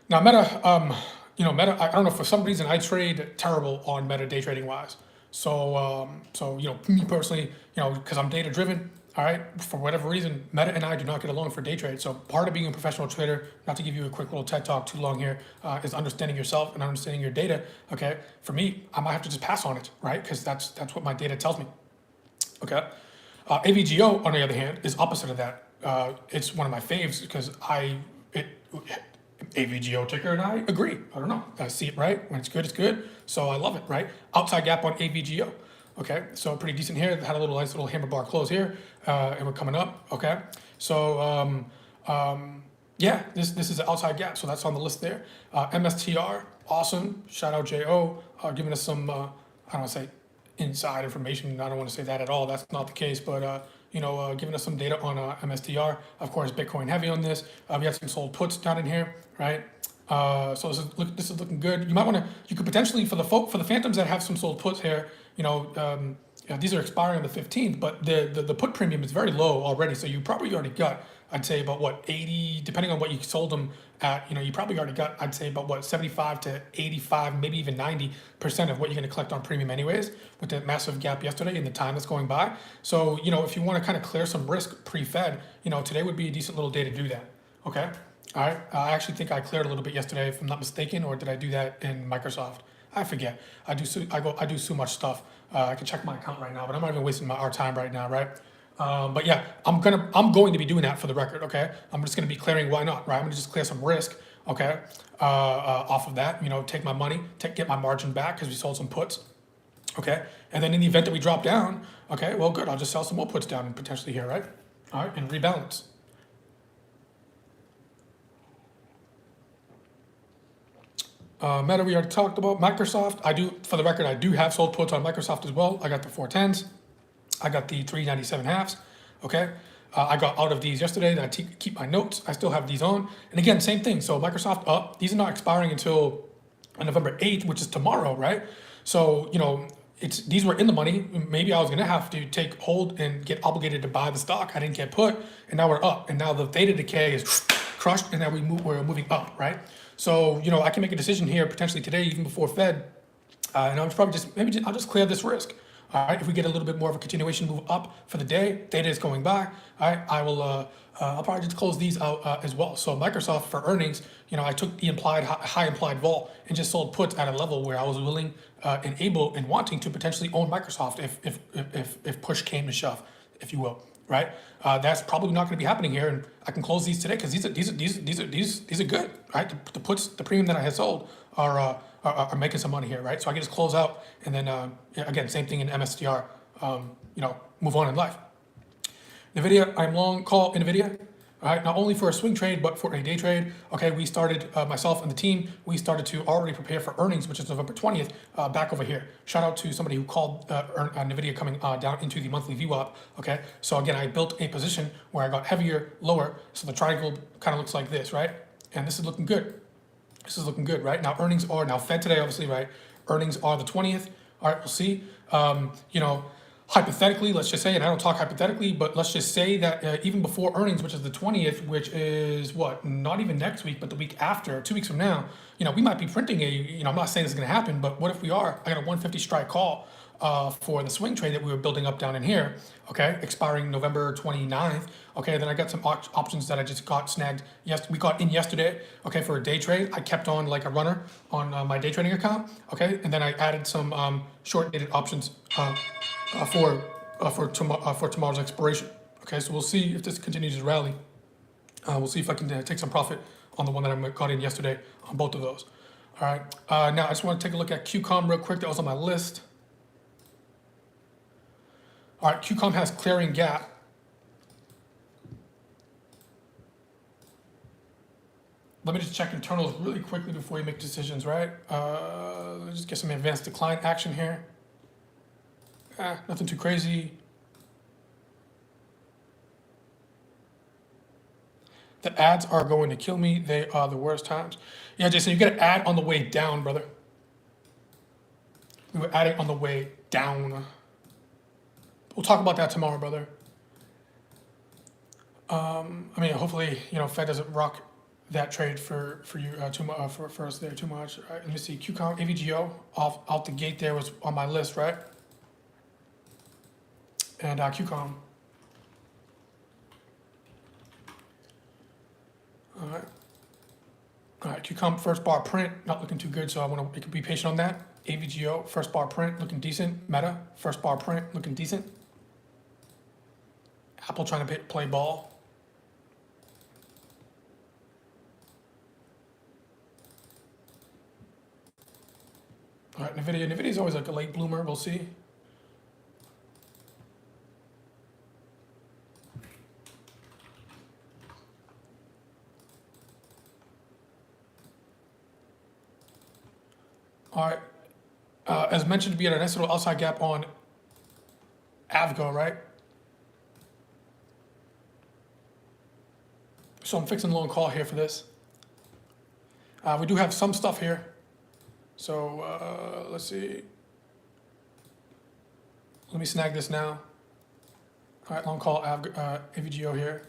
Speaker 1: Meta, I don't know, for some reason I trade terrible on Meta day trading wise. So me personally, because I'm data driven, All right, for whatever reason, Meta and I do not get along for day trade. So part of being a professional trader, not to give you a quick little TED talk too long here, is understanding yourself and understanding your data. Okay, for me, I might have to just pass on it, right? Because that's what my data tells me. Okay, AVGO on the other hand is opposite of that. It's one of my faves because AVGO ticker and I agree. I don't know. I see it right. When it's good, it's good. So I love it, right? Outside gap on AVGO. Okay, so pretty decent here. Had a little nice little hammer bar close here, and we're coming up. Okay, so yeah, this is an outside gap, so that's on the list there. MSTR, awesome. Shout out Jo, giving us some I don't want to say inside information. I don't want to say that at all. That's not the case, but giving us some data on MSTR. Of course, Bitcoin heavy on this. We have some sold puts down in here, right? So this is looking good. You could potentially for the phantoms that have some sold puts here. These are expiring on the 15th, but the put premium is very low already. So you probably already got, I'd say about what 80, depending on what you sold them at. You probably already got, I'd say about what 75 to 85, maybe even 90% of what you're going to collect on premium anyways, with the massive gap yesterday and the time that's going by. So if you want to kind of clear some risk pre-Fed, today would be a decent little day to do that. Okay. All right. I actually think I cleared a little bit yesterday, if I'm not mistaken, or did I do that in Microsoft? I forget. I do so much stuff. I can check my account right now, but I'm not even wasting our time right now, right? But yeah, I'm going to be doing that for the record. Okay, I'm just going to be clearing. Why not? Right? I'm going to just clear some risk. Okay, off of that. Take my money, get my margin back because we sold some puts. Okay, and then in the event that we drop down, okay, well, good. I'll just sell some more puts down and potentially here, right? All right, and rebalance. Meta, we already talked about. Microsoft, for the record, I do have sold puts on Microsoft as well. I got the 410s. I got the 397 halves. Okay. I got out of these yesterday. I keep my notes. I still have these on. And again, same thing. So Microsoft up. These are not expiring until November 8th, which is tomorrow, right? So, these were in the money. Maybe I was going to have to take hold and get obligated to buy the stock. I didn't get put. And now we're up. And now the theta decay is crushed. And now we're moving up, right? So, I can make a decision here potentially today, even before Fed. And I'll probably I'll just clear this risk. All right, if we get a little bit more of a continuation move up for the day, data is going by. All right, I'll probably just close these out as well. So Microsoft for earnings, I took the high implied vol and just sold puts at a level where I was willing and able and wanting to potentially own Microsoft if push came to shove, if you will. Right, that's probably not going to be happening here, and I can close these today because these are good. Right, the puts, the premium that I had sold are making some money here, right? So I can just close out, and then again, same thing in MSTR. Move on in life. NVIDIA, I'm long call NVIDIA. All right, not only for a swing trade, but for a day trade. Okay, we started, myself and the team, we started to already prepare for earnings, which is November 20th, back over here. Shout out to somebody who called NVIDIA coming down into the monthly VWAP. Okay, so again, I built a position where I got heavier, lower, so the triangle kind of looks like this, right? And this is looking good. This is looking good, right? Now earnings are, now Fed today, obviously, right? Earnings are the 20th. All right, we'll see. Hypothetically, let's just say, and I don't talk hypothetically, but let's just say that even before earnings, which is the 20th, which is what, not even next week, but the week after, 2 weeks from now, we might be printing I'm not saying this is going to happen, but what if we are? I got a 150 strike call for the swing trade that we were building up down in here, okay, expiring November 29th. Okay, then I got some options that I just got snagged. Yes, we got in yesterday, okay, for a day trade. I kept on like a runner on my day trading account, okay, and then I added some short dated options for tomorrow's expiration. Okay, so we'll see if this continues to rally. We'll see if I can take some profit on the one that I got in yesterday on both of those. All right, now I just want to take a look at QCOM real quick. That was on my list. All right, QCOM has clearing gap. Let me just check internals really quickly before you make decisions, right? Let's just get some advanced decline action here. Nothing too crazy. The ads are going to kill me. They are the worst times. Yeah, Jason, you get an ad on the way down, brother. We were adding on the way down. We'll talk about that tomorrow, brother. Hopefully, Fed doesn't rock that trade for you for us there too much. All right, let me see. QCOM, AVGO out the gate there was on my list, right? And QCOM. right. All right, QComp first bar print, not looking too good, so I want to, you can be patient on that. AVGO, first bar print, looking decent. Meta, first bar print, looking decent. Apple trying to play ball. All right, NVIDIA. NVIDIA's always like a late bloomer, we'll see. All right, as mentioned, we had a nice little outside gap on Avgo, right? So I'm fixing a long call here for this. We do have some stuff here. So let's see. Let me snag this now. All right, long call AVGO here.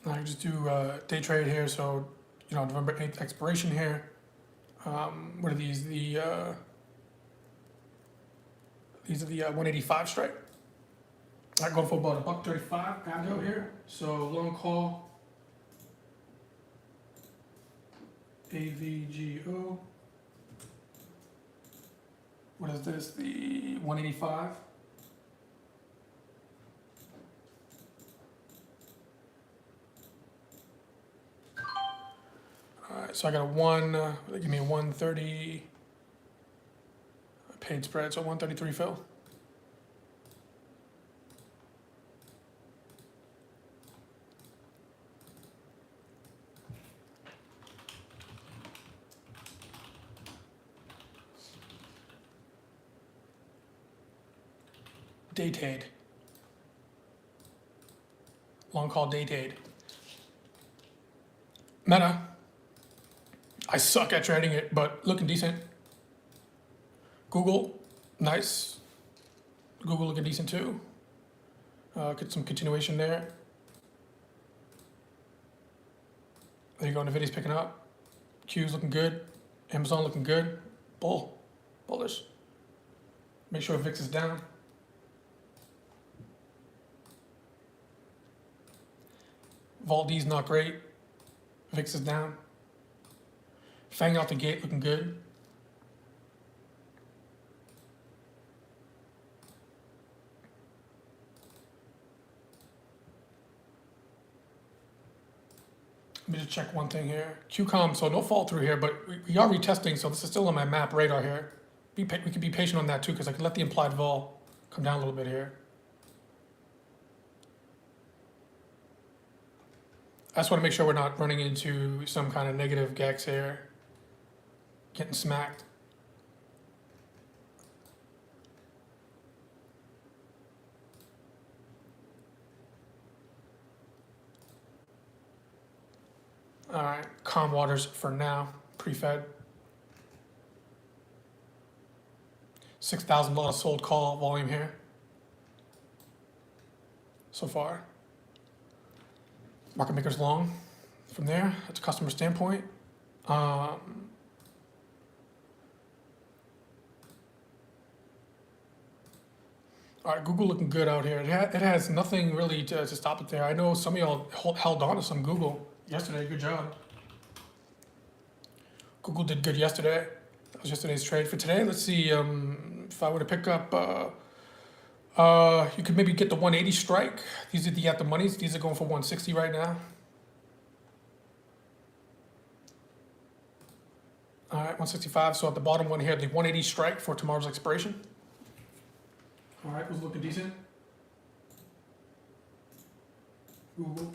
Speaker 1: I just do day trade here, so you know, November 8th expiration here. What are these? These are the 185 strike. I go for about $1.35 Avgo here. So long call AVGO. What is this? The 185. All right, so I got a they give me a 130 paid spread, so 133 fill. Day trade. Long call day trade. Meta. I suck at trading it, but looking decent. Google, nice. Google looking decent too. Get some continuation there. There you go, NVIDIA's picking up. Q's looking good. Amazon looking good. Bullish. Make sure VIX is down. Valdez not great. VIX is down. Fang out the gate looking good. Let me just check one thing here. QCOM, so no fall through here, but we are retesting, so this is still on my map radar here. We can be patient on that too, because I can let the implied vol come down a little bit here. I just want to make sure we're not running into some kind of negative gex here. Getting smacked. All right, calm waters for now, pre-fed. $6,000 sold call volume here so far. Market makers long from there. That's a customer standpoint. All right, Google looking good out here. It has nothing really to stop it there. I know some of y'all held on to some Google yesterday. Good job. Google did good yesterday. That was yesterday's trade. For today, let's see if I were to pick up. You could maybe get the 180 strike. These are the at the monies. These are going for 160 right now. All right, 165. So at the bottom one here, the 180 strike for tomorrow's expiration. All right, was looking decent. Google.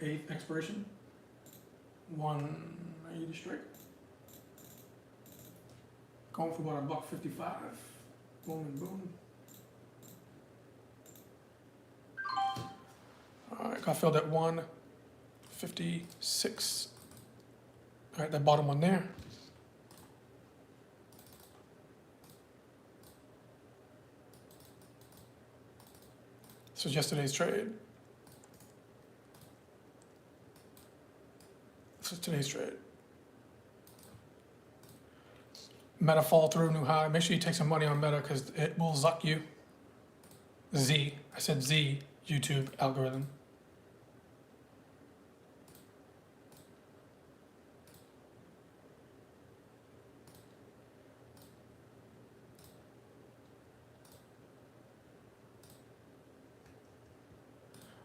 Speaker 1: 8th expiration. 180 strike. Going for about $1.55. Boom and boom. All right, got filled at 156. All right, that bottom one there. This was yesterday's trade. today's trade? Meta fall through new high. Make sure you take some money on Meta because it will zuck you. Z. I said Z. YouTube algorithm.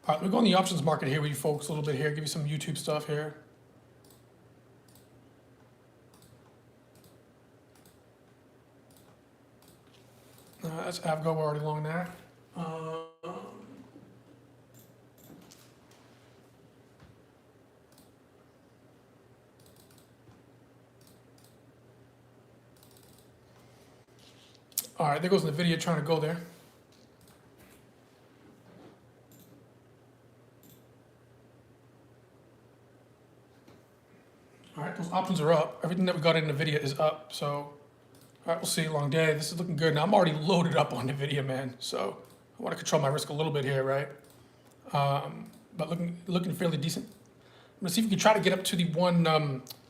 Speaker 1: All right, let me go on the options market here with you folks a little bit here, give you some YouTube stuff here. That's Avgo, we're already long there. All right, there goes NVIDIA trying to go there. All right, those options are up. Everything that we got in NVIDIA is up. So, all right, we'll see. Long day. This is looking good. Now, I'm already loaded up on NVIDIA, man. So, I want to control my risk a little bit here, right? But looking fairly decent. I'm going to see if we can try to get up to the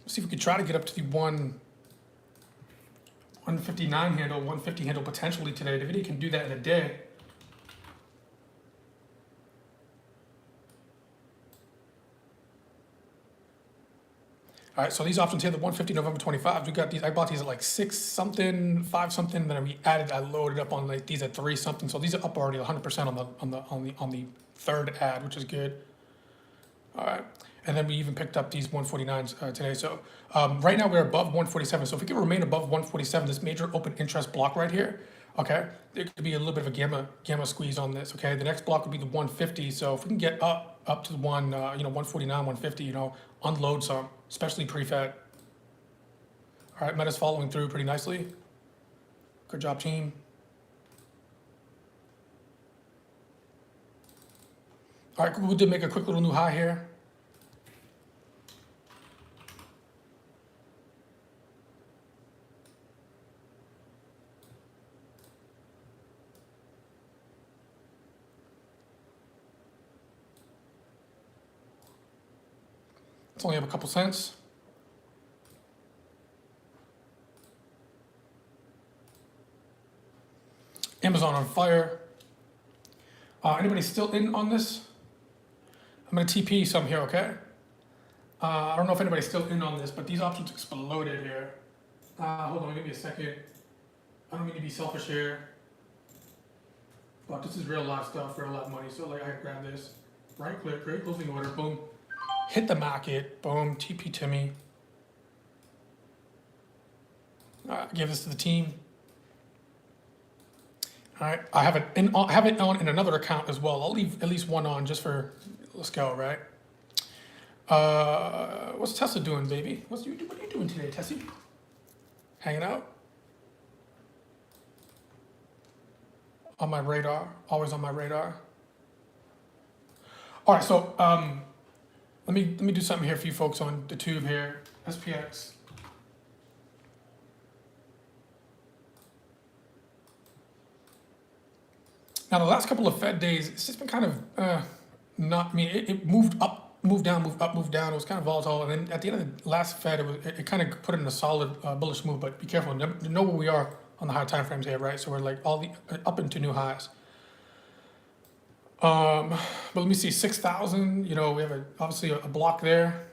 Speaker 1: see if we can try to get up to the 159 handle, 150 handle potentially today. NVIDIA can do that in a day. All right, so these options here, the 150 November 25, we got these. I bought these at like 6 something, 5 something. Then I loaded up on like these at 3 something. So these are up already 100% on the third ad, which is good. All right, and then we even picked up these 149s today. So right now we're above 147. So if we can remain above 147, this major open interest block right here, okay, there could be a little bit of a gamma squeeze on this. Okay, the next block would be the 150. So if we can get up to the 149, 150, unload some, especially pre-Fed. All right, Meta's following through pretty nicely. Good job, team. All right, Google did make a quick little new high here. It's only up a couple cents. Amazon on fire. Anybody still in on this? I'm going to TP some here, okay? I don't know if anybody's still in on this, but these options exploded here. Hold on, give me a second. I don't mean to be selfish here, but this is real life stuff, real life money. So like I grab this, right click, create closing order, boom. Hit the market, boom, TP Timmy. Give this to the team. All right, I have it on in another account as well. I'll leave at least one on just for, let's go, right? What's Tesla doing, baby? What are you doing today, Tessie? Hanging out? On my radar, always on my radar. All right, so let me do something here for you folks on the tube here. SPX. Now the last couple of Fed days, it's just been kind of it moved up, moved down, moved up, moved down. It was kind of volatile, and then at the end of the last Fed, it kind of put it in a solid bullish move. But be careful, know where we are on the high time frames here, right? So we're like up into new highs. But let me see, 6,000. We have obviously a block there.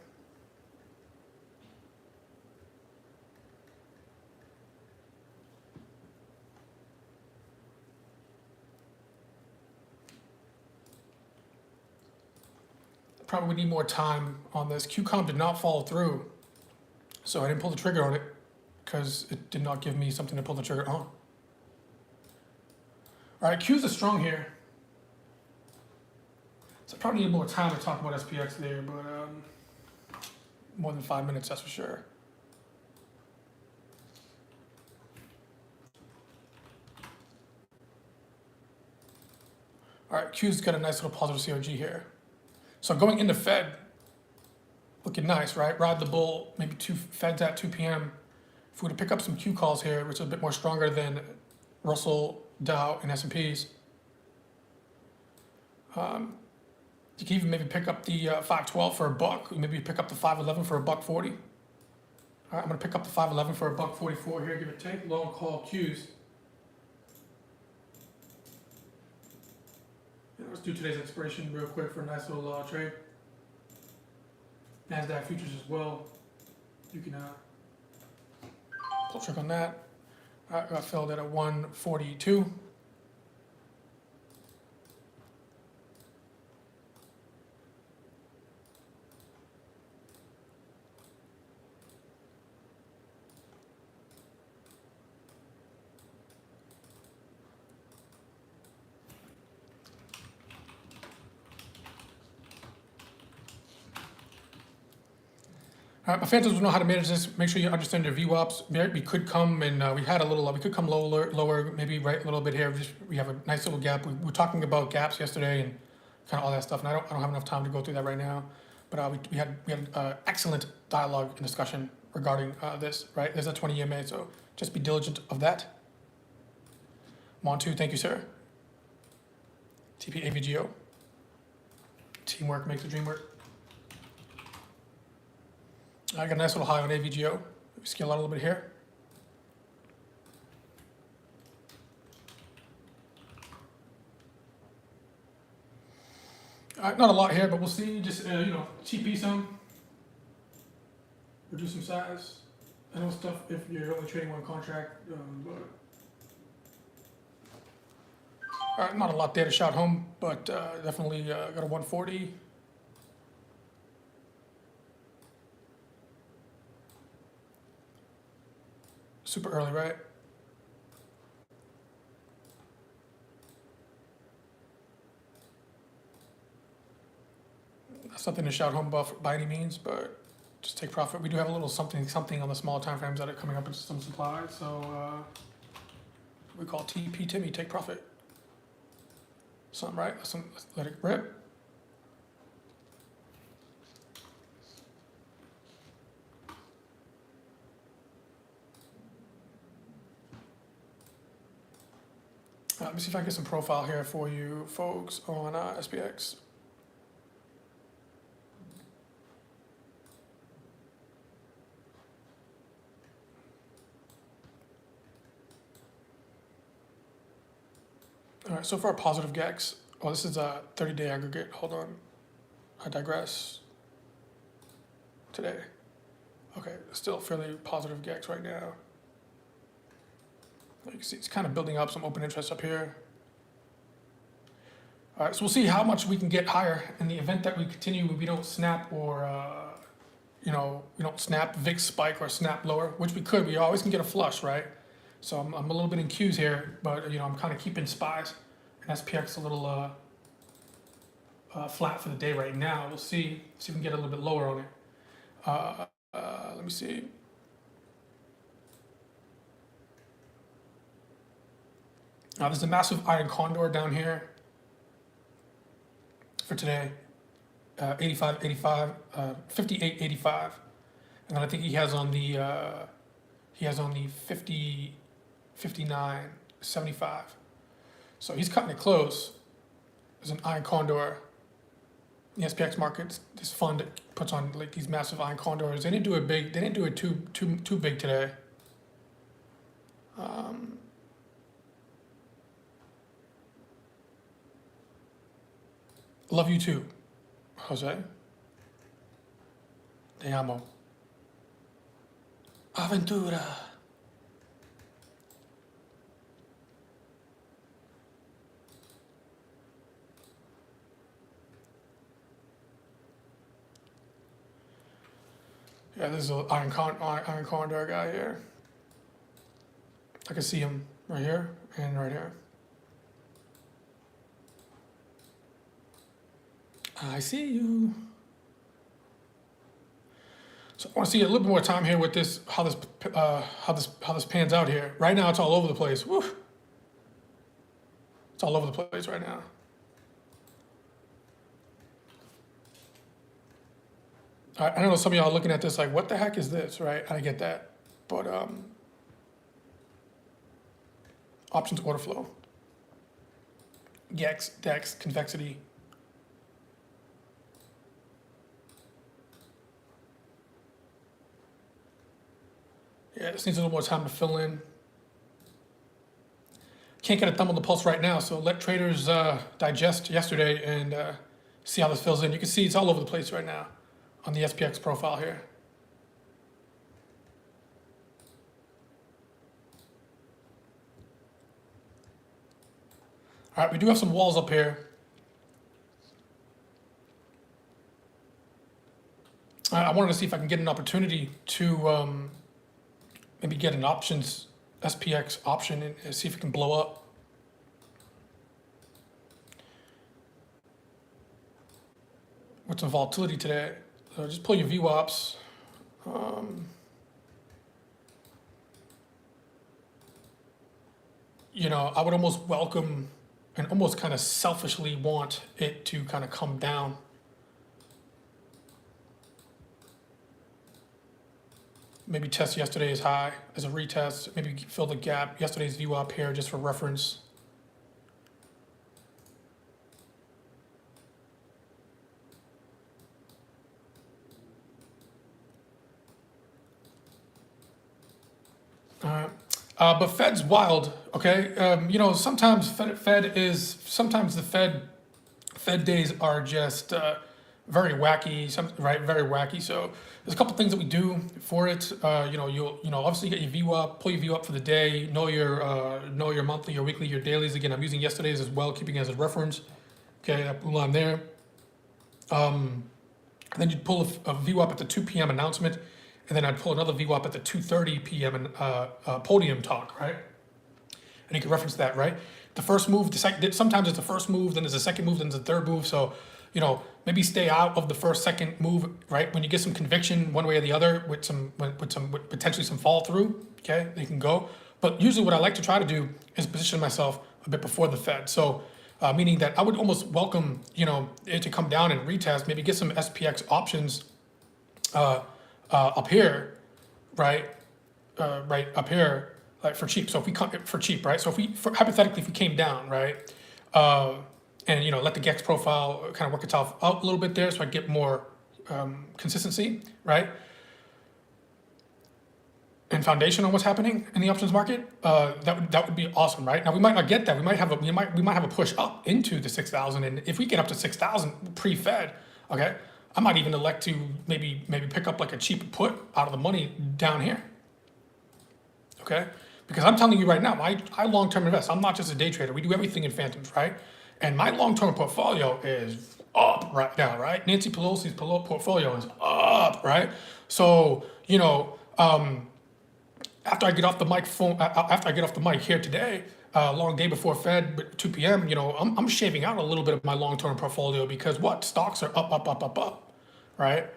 Speaker 1: Probably would need more time on this. QCOM did not follow through, so I didn't pull the trigger on it because it did not give me something to pull the trigger on. All right, Q's are strong here. So I probably need more time to talk about SPX there, but more than 5 minutes, that's for sure. All right, Q's got a nice little positive COG here. So going into Fed, looking nice, right? Ride the bull, maybe Fed's at 2 p.m. If we were to pick up some Q calls here, which is a bit more stronger than Russell, Dow, and S&Ps, You can even maybe pick up the 512 for a buck. Maybe pick up the 511 for a buck 40. All right, I'm gonna pick up the 511 for a buck 44 here. Give it a take. Long call Qs. Yeah, let's do today's expiration real quick for a nice little trade. NASDAQ futures as well. You can pull trick on that. All right, got filled at a 142. All right, my phantoms will know how to manage this. Make sure you understand your VWAPs. We could come and we had a little, we could come lower, maybe right a little bit here. We have a nice little gap. We were talking about gaps yesterday and kind of all that stuff, and I don't have enough time to go through that right now. But we had excellent dialogue and discussion regarding this. Right, there's a 20 EMA, so just be diligent of that. Montu, thank you, sir. TP AVGO. Teamwork makes the dream work. I got a nice little high on AVGO. We scale out a little bit here. Not a lot here, but we'll see. Just TP some, reduce some size. I know stuff if you're only trading one contract. All right, not a lot there to shout home, but definitely got a 140. Super early, right? That's nothing to shout home about by any means, but just take profit. We do have a little something on the smaller time frames that are coming up into some supply, so we call TP Timmy, take profit. Something, right? Let's let it rip. Let me see if I can get some profile here for you folks on SPX. All right, so far positive GEX. Oh, this is a 30-day aggregate. Hold on, I digress. Today. Okay, still fairly positive GEX right now. You can see it's kind of building up some open interest up here. All right, so we'll see how much we can get higher in the event that we continue. We don't snap or, we don't snap VIX spike or snap lower, which we could. We always can get a flush, right? So I'm a little bit in Qs here, but I'm kind of keeping SPYs and SPX a little flat for the day right now. We'll see if we can get a little bit lower on it. Let me see. Now there's a massive iron condor down here for today, 85.85, 58.85, and then I think he has on the 59.75. So he's cutting it close. There's an iron condor. The SPX market, this fund puts on like these massive iron condors. They didn't do it big. They didn't do it too big today. Love you too, Jose. Te amo. Aventura. Yeah, this is an iron condor guy here. I can see him right here and right here. I see you. So I want to see a little bit more time here with this, how this pans out here. Right now, it's all over the place. Woo. It's all over the place right now. I know some of y'all are looking at this like, what the heck is this, right? I get that, but options order flow, GEX, DEX, convexity. right, this needs a little more time to fill in. Can't get a thumb on the pulse right now, so let traders digest yesterday and see how this fills in. You can see it's all over the place right now on the SPX profile here. All right, we do have some walls up here. I wanted to see if I can get an opportunity to maybe get an options SPX option and see if it can blow up. With some volatility today. So just pull your VWAPs. You know, I would almost welcome and almost kind of selfishly want it to kind of come down. Maybe test yesterday's high as a retest, maybe fill the gap, yesterday's VWAP here just for reference. All right. But Fed's wild, okay? You know, sometimes sometimes the Fed days are just very wacky, right? Very wacky. So there's a couple things that we do for it. You know, obviously get your VWAP, pull your VWAP for the day, know your monthly, your weekly, your dailies. Again, I'm using yesterday's as well, keeping it as a reference. Okay, that blue line there. And then you'd pull a VWAP at the 2 p.m. announcement, and then I'd pull another VWAP at the 2:30 p.m. Podium talk, right? And you can reference that, right? The first move, sometimes it's the first move, then there's a second move, then there's a third move. So, you know, maybe stay out of the first, second move, right? When you get some conviction one way or the other with potentially some fall through, okay, you can go. But usually what I like to try to do is position myself a bit before the Fed. So, meaning that I would almost welcome, you know, it to come down and retest, maybe get some SPX options up here, right? Right up here, like for cheap. So if we come for cheap, right? So if we, hypothetically, if we came down, right? And, you know, let the GEX profile kind of work itself out a little bit there so I get more consistency, right? And foundation on what's happening in the options market, that would be awesome, right? Now we might not get that. We might have a push up into the 6,000, and if we get up to 6,000 pre-Fed, okay, I might even elect to maybe pick up like a cheap put out of the money down here, okay? Because I'm telling you right now, I long-term invest. I'm not just a day trader. We do everything in Phantoms, right? And my long-term portfolio is up right now, right? Nancy Pelosi's portfolio is up, right? So, you know, after I get off the mic here today, long day before Fed, but 2 p.m., you know, I'm shaving out a little bit of my long-term portfolio because what? Stocks are up, right?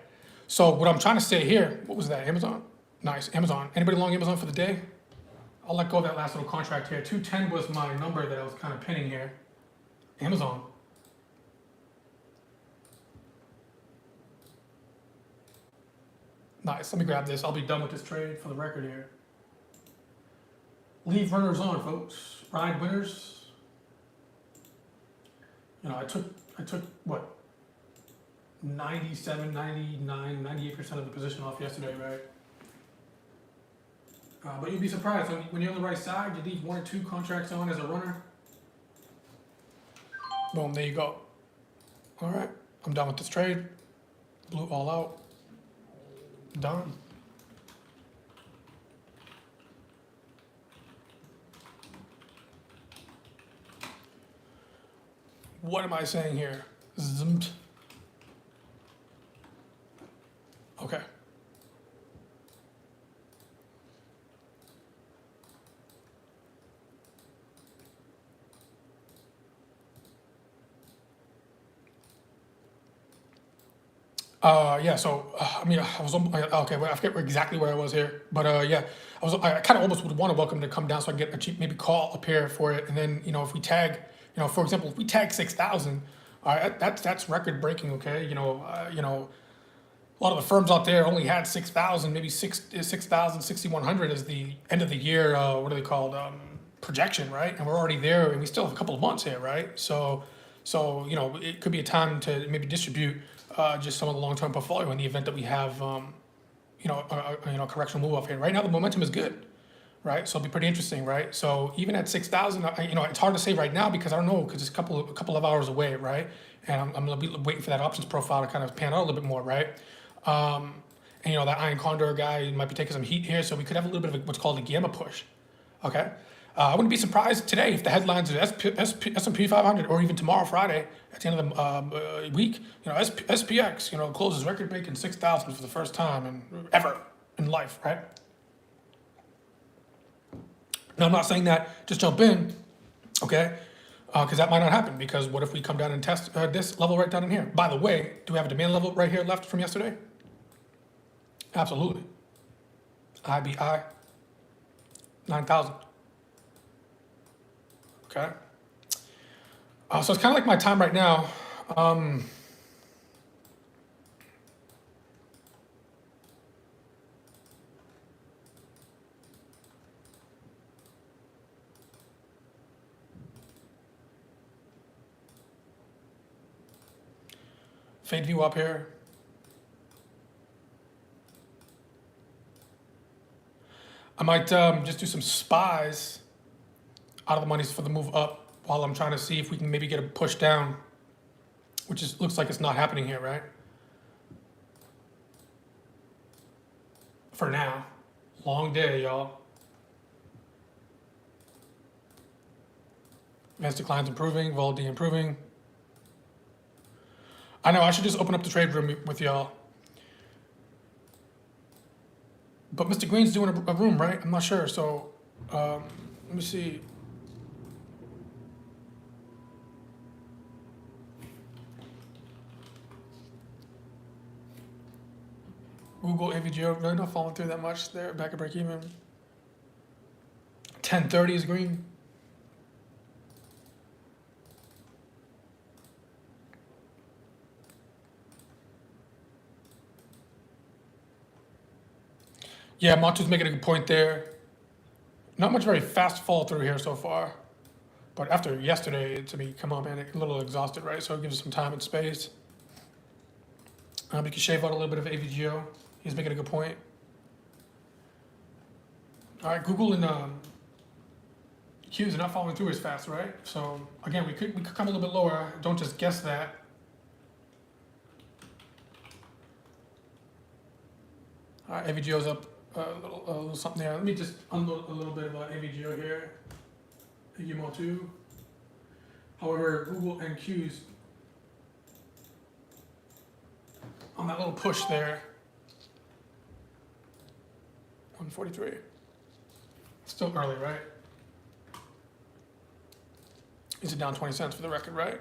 Speaker 1: So what I'm trying to say here, what was that? Amazon? Nice, Amazon. Anybody long Amazon for the day? I'll let go of that last little contract here. 210 was my number that I was kind of pinning here. Amazon. Nice, let me grab this. I'll be done with this trade for the record here. Leave runners on, folks. Ride winners. You know, I took what? 97, 99, 98% of the position off yesterday, right? But you'd be surprised when you're on the right side, you leave 1 or 2 contracts on as a runner. Boom, there you go. All right, I'm done with this trade. Blew all out. Done. What am I saying here? Zoomed. Okay. Yeah, so, I mean, I was, okay, well, I forget exactly where I was here, but yeah, I kind of almost would want to welcome to come down so I can get a cheap maybe call up here for it. And then, you know, if we tag, you know, for example, if we tag 6,000, that's record breaking, okay? You know, a lot of the firms out there only had 6,000, maybe 6,000, 6,100 as the end of the year, what are they called, projection, right? And we're already there and we still have a couple of months here, right? So, you know, it could be a time to maybe distribute just some of the long-term portfolio in the event that we have, correctional move off here. Right now, the momentum is good, right? So it'll be pretty interesting, right? So even at 6,000, it's hard to say right now because I don't know because it's a couple of hours away, right? And I'm gonna be waiting for that options profile to kind of pan out a little bit more, right? And that Iron Condor guy might be taking some heat here, so we could have a little bit of what's called a gamma push, okay? I wouldn't be surprised today if the headlines of S&P 500 or even tomorrow, Friday, at the end of the week, SPX, closes record-breaking 6,000 for the first time ever in life, right? Now, I'm not saying that just jump in, okay? Because that might not happen. Because what if we come down and test this level right down in here? By the way, do we have a demand level right here left from yesterday? Absolutely. IBI 9,000. Okay. So it's kind of like my time right now. Fade view up here. I might just do some spies out of the monies for the move up while I'm trying to see if we can maybe get a push down, which looks like it's not happening here, right? For now. Long day, y'all. Advanced declines improving, volatility improving. I know I should just open up the trade room with y'all. But Mr. Green's doing a room, right? I'm not sure. So let me see. Google AVGO really not falling through that much there. Back at break even. 10:30 is green. Yeah, Montu's making a good point there. Not much very fast fall through here so far. But after yesterday, to me, come on, man, a little exhausted, right? So it gives us some time and space. We can shave out a little bit of AVGO. He's making a good point. All right, Google and Qs are not following through as fast, right? So again, we could come a little bit lower. Don't just guess that. All right, AVGO's up a little something there. Let me just unload a little bit about AVGO here. AVGO 2. However, Google and Qs on that little push there. 143. Still early, right? Is it down 20 cents for the record, right?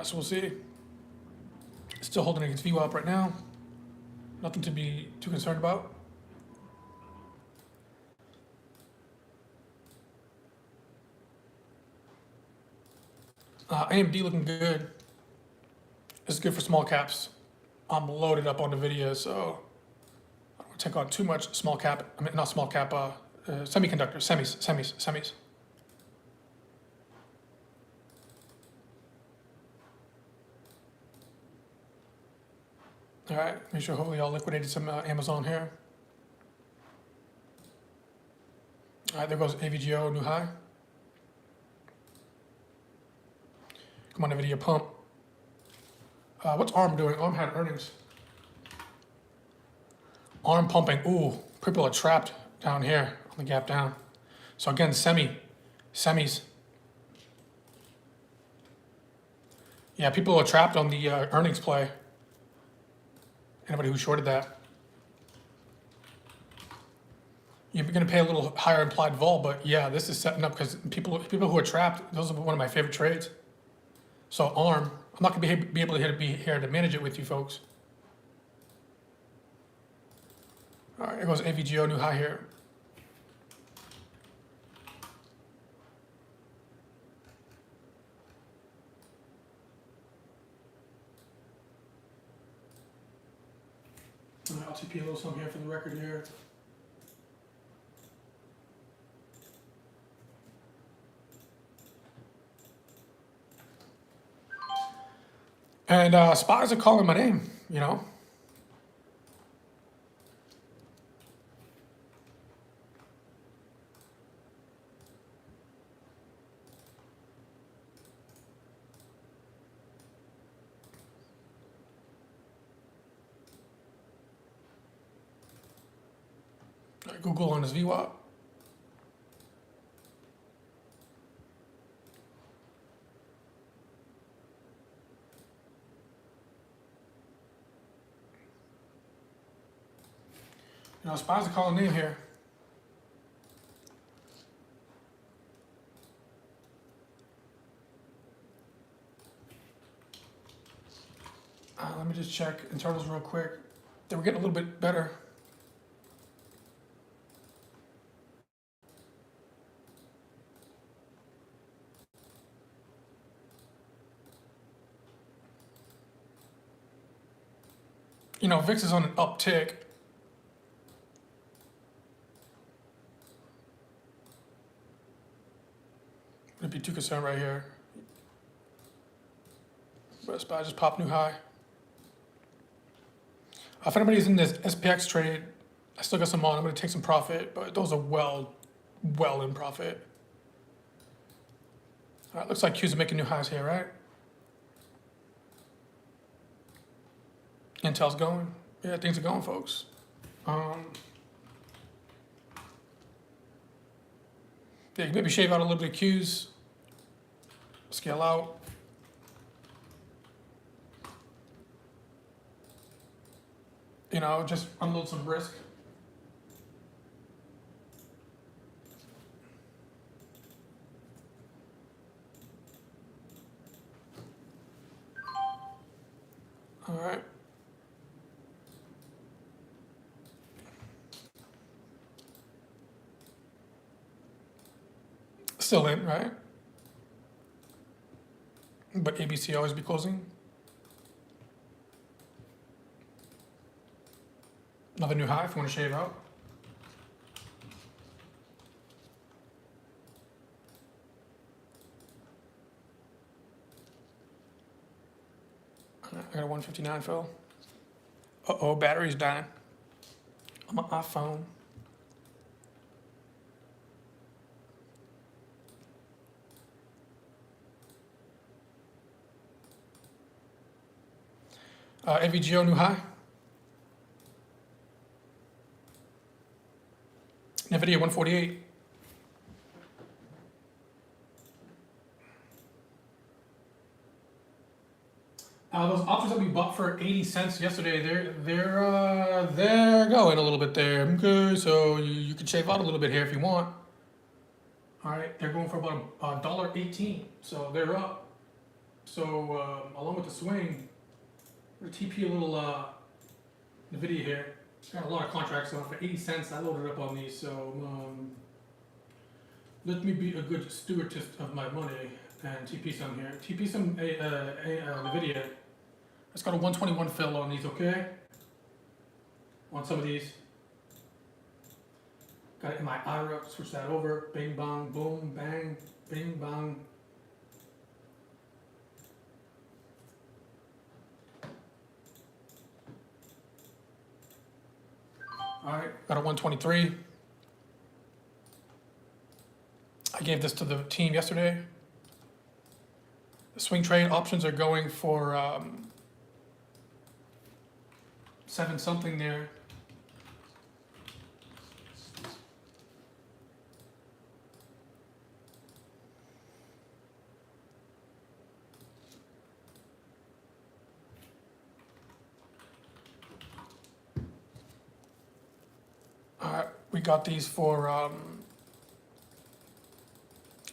Speaker 1: So we'll see. Still holding its VWAP up right now. Nothing to be too concerned about. AMD looking good. It's good for small caps. I'm loaded up on the video, so I don't want to take on too much small cap. I mean, not small cap, semiconductors, semis. All right, make sure hopefully y'all liquidated some Amazon here. All right, there goes AVGO, new high. Come on, NVIDIA pump. What's ARM doing? ARM had earnings. ARM pumping. Ooh, people are trapped down here on the gap down. So again, semis. Yeah, people are trapped on the earnings play. Anybody who shorted that. You're going to pay a little higher implied vol, but yeah, this is setting up because people who are trapped, those are one of my favorite trades. So ARM, I'm not going to be able to be here to manage it with you folks. All right, here goes AVGO, new high here. I'll TP a little something here for the record here. And spies are calling my name, you know. Google on his VWAP. You know, spies are calling name here. Let me just check internals real quick. They were getting a little bit better. You know, VIX is on an uptick. Wouldn't be too concerned right here. But SPY just popped new high. If anybody's in this SPX trade, I still got some on. I'm going to take some profit, but those are well in profit. All right, looks like Q's are making new highs here, right? Intel's going. Yeah, things are going, folks. Yeah, you maybe shave out a little bit of Q's. Scale out. You know, just unload some risk. All right. Still in, right? But ABC always be closing. Another new high if you want to shave out. I got a 159 fill. Uh-oh, battery's dying on my iPhone. AVGO new high. NVIDIA 148. Those options that we bought for 80 cents yesterday, they're going a little bit there. Okay, so you can shave out a little bit here if you want. All right, they're going for about $1.18, so they're up. So along with the swing, we're gonna TP a little NVIDIA here. Got a lot of contracts, so for 80 cents, I loaded up on these. So let me be a good stewardess of my money and TP some here. TP some NVIDIA. It's got a 121 fill on these, okay? On some of these. Got it in my IRA, switch that over. Bing, bang, boom, bang, bing, bang. All right, got a 123. I gave this to the team yesterday. The swing trade options are going for 7 something there. We got these for,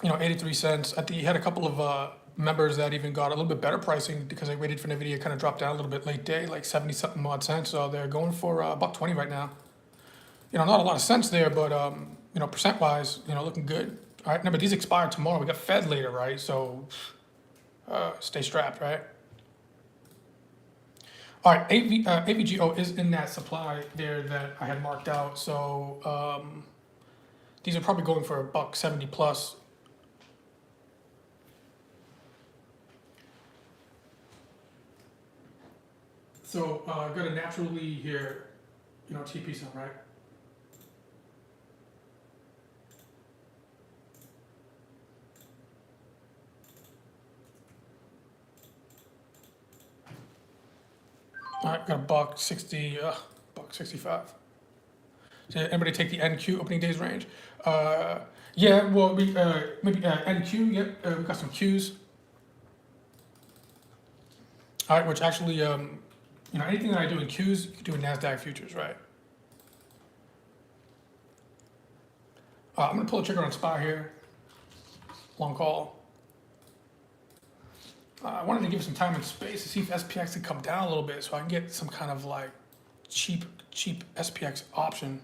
Speaker 1: 83 cents. I think you had a couple of members that even got a little bit better pricing because they waited for NVIDIA to kind of drop down a little bit late day, like 70 something odd cents. So they're going for $1.20 right now. Not a lot of cents there, but, percent wise, looking good. All right, remember these expire tomorrow. We got Fed later, right? So stay strapped, right? All right, AVGO is in that supply there that I had marked out. So these are probably going for $1.70 plus. So go to naturally here, TP some, right? All right, got a buck 60, buck 65. So anybody take the NQ opening days range? Yeah, well, we maybe NQ. Yep, we got some Qs. All right, which actually, anything that I do in Qs, you can do in Nasdaq futures, right? I'm gonna pull the trigger on SPY here. Long call. I wanted to give it some time and space to see if SPX could come down a little bit, so I can get some kind of like cheap SPX option.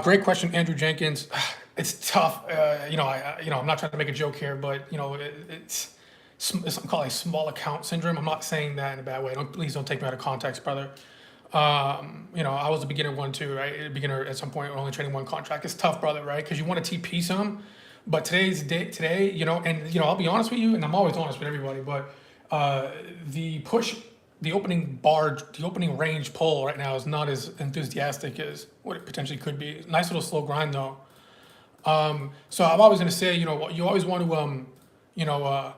Speaker 1: Great question, Andrew Jenkins. It's tough. I'm not trying to make a joke here, but it's something called a small account syndrome. I'm not saying that in a bad way. Please don't take me out of context, brother. I was a beginner one too, right? A beginner at some point, only trading one contract. It's tough, brother, right? Because you want to TP some, but today, I'll be honest with you, and I'm always honest with everybody, but the opening range pull right now is not as enthusiastic as what it potentially could be. Nice little slow grind though. So I'm always going to say, you always want to,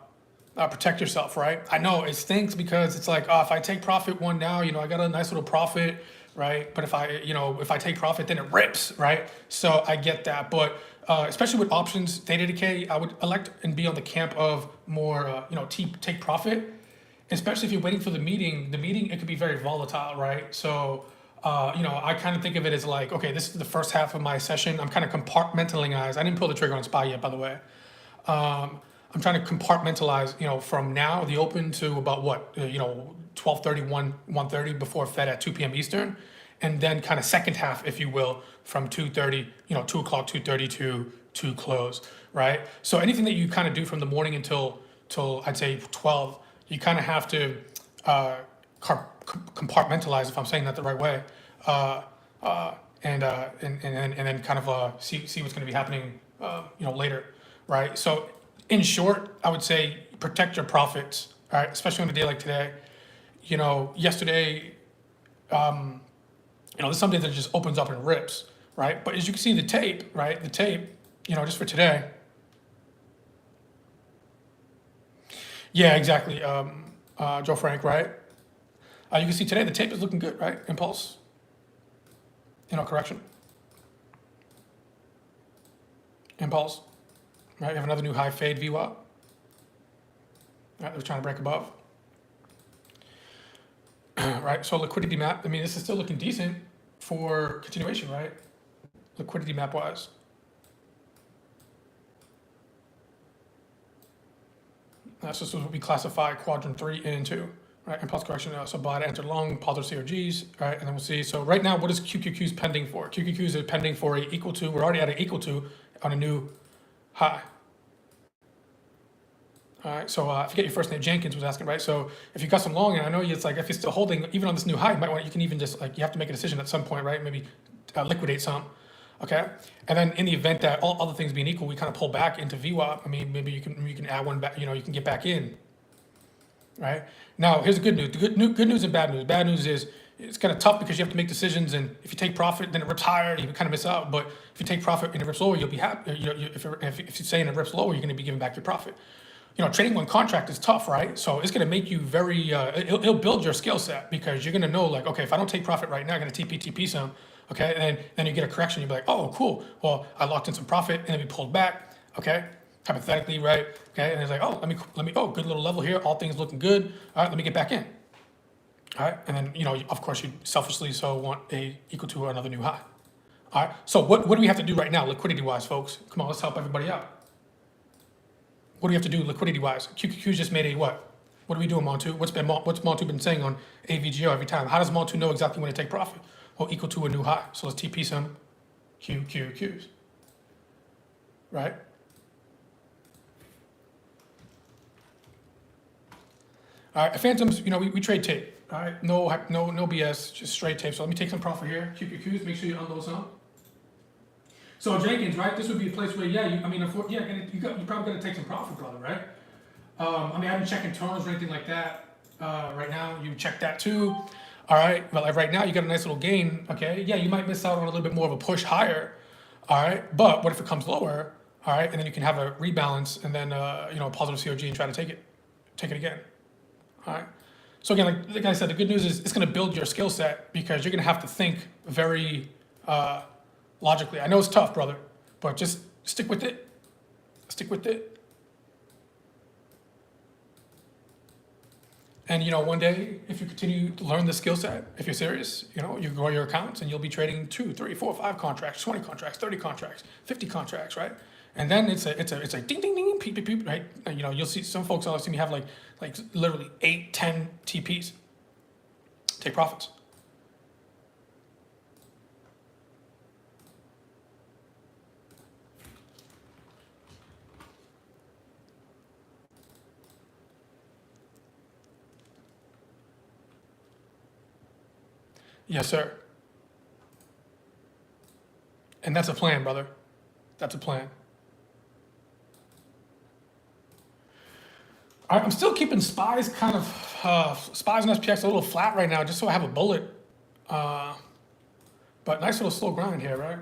Speaker 1: protect yourself, right? I know it stinks because it's like, if I take profit one now, I got a nice little profit, right? But if I take profit, then it rips, right? So I get that, but especially with options, data decay, I would elect and be on the camp of more, take profit. Especially if you're waiting for the meeting, it could be very volatile, right? So, I kind of think of it as like, okay, this is the first half of my session. I'm kind of compartmentalizing. I didn't pull the trigger on SPY yet, by the way. I'm trying to compartmentalize, from now, the open to about what, 12:30, 1:30 before Fed at 2 p.m. Eastern. And then kind of second half, if you will, from 2:30, 2 o'clock, 2:30 to close, right? So anything that you kind of do from the morning till I'd say 12, you kind of have to compartmentalize, if I'm saying that the right way, and then kind of see what's going to be happening, later, right? So in short, I would say protect your profits, all right, especially on a day like today. Yesterday, there's some days that it just opens up and rips, right? But as you can see the tape, right? The tape, just for today. Yeah, exactly. Joe Frank, right? You can see today the tape is looking good, right? Impulse, correction. Impulse, right? You have another new high fade VWAP. Right, they're trying to break above. Right, so liquidity map, this is still looking decent for continuation, right? Liquidity map wise. That's just what we classify quadrant 3 and 2, right? Impulse correction, so buy to enter long, positive CRGs, right? And then we'll see. So right now, what is QQQs pending for? QQQs are pending for a equal to, we're already at an equal to on a new high. All right, so I forget your first name, Jenkins was asking, right? So if you got some long, and I know it's like, if you're still holding, even on this new high, you can even just you have to make a decision at some point, right? Maybe liquidate some. Okay, and then in the event that all other things being equal, we kind of pull back into VWAP. Maybe you can add one back. You can get back in. Right now, here's the good news. Good news and bad news. Bad news is it's kind of tough because you have to make decisions, and if you take profit, then it rips higher. You kind of miss out. But if you take profit and it rips lower, you'll be happy. If you're saying it rips lower, you're going to be giving back your profit. Trading one contract is tough, right? So it's going to make you very. It'll build your skill set because you're going to know, like, okay, if I don't take profit right now, I'm going to TP some. Okay, and then you get a correction. You'll be like, oh, cool. Well, I locked in some profit, and then we pulled back. Okay, hypothetically, right? Okay, and it's like, oh, let me. Oh, good little level here. All things looking good. All right, let me get back in. All right, and then of course, you selfishly want a equal to another new high. All right. So what do we have to do right now, liquidity wise, folks? Come on, let's help everybody out. What do we have to do liquidity wise? QQQ just made a what? What are we doing, Montu? What's Montu been saying on AVGO every time? How does Montu know exactly when to take profit? Well, equal to a new high. So let's TP some QQQs. Right? All right, Phantoms, we trade tape. All right, no BS, just straight tape. So let me take some profit here. QQQs, make sure you unload some. So Jenkins, right? This would be a place where, yeah, you probably got to take some profit, brother, right? I mean, I haven't checking tones or anything like that right now. You check that too. All right. Well, like right now, you got a nice little gain. Okay. Yeah, you might miss out on a little bit more of a push higher. All right. But what if it comes lower? All right. And then you can have a rebalance and then, positive COG and try to take it again. All right. So again, like I said, the good news is it's going to build your skill set because you're going to have to think very logically. I know it's tough, brother, but just stick with it. Stick with it. And one day, if you continue to learn the skill set, if you're serious, you grow your accounts and you'll be trading 2, 3, 4, 5 contracts, 20 contracts, 30 contracts, 50 contracts, right? And then it's a ding ding ding peep peep peep, right? And, you'll see some folks I'll see me have like literally 8, 10 TPs. Take profits. Yes, sir. And that's a plan, brother. That's a plan. All right, I'm still keeping spies kind of spies and SPX a little flat right now, just so I have a bullet. But nice little slow grind here, right?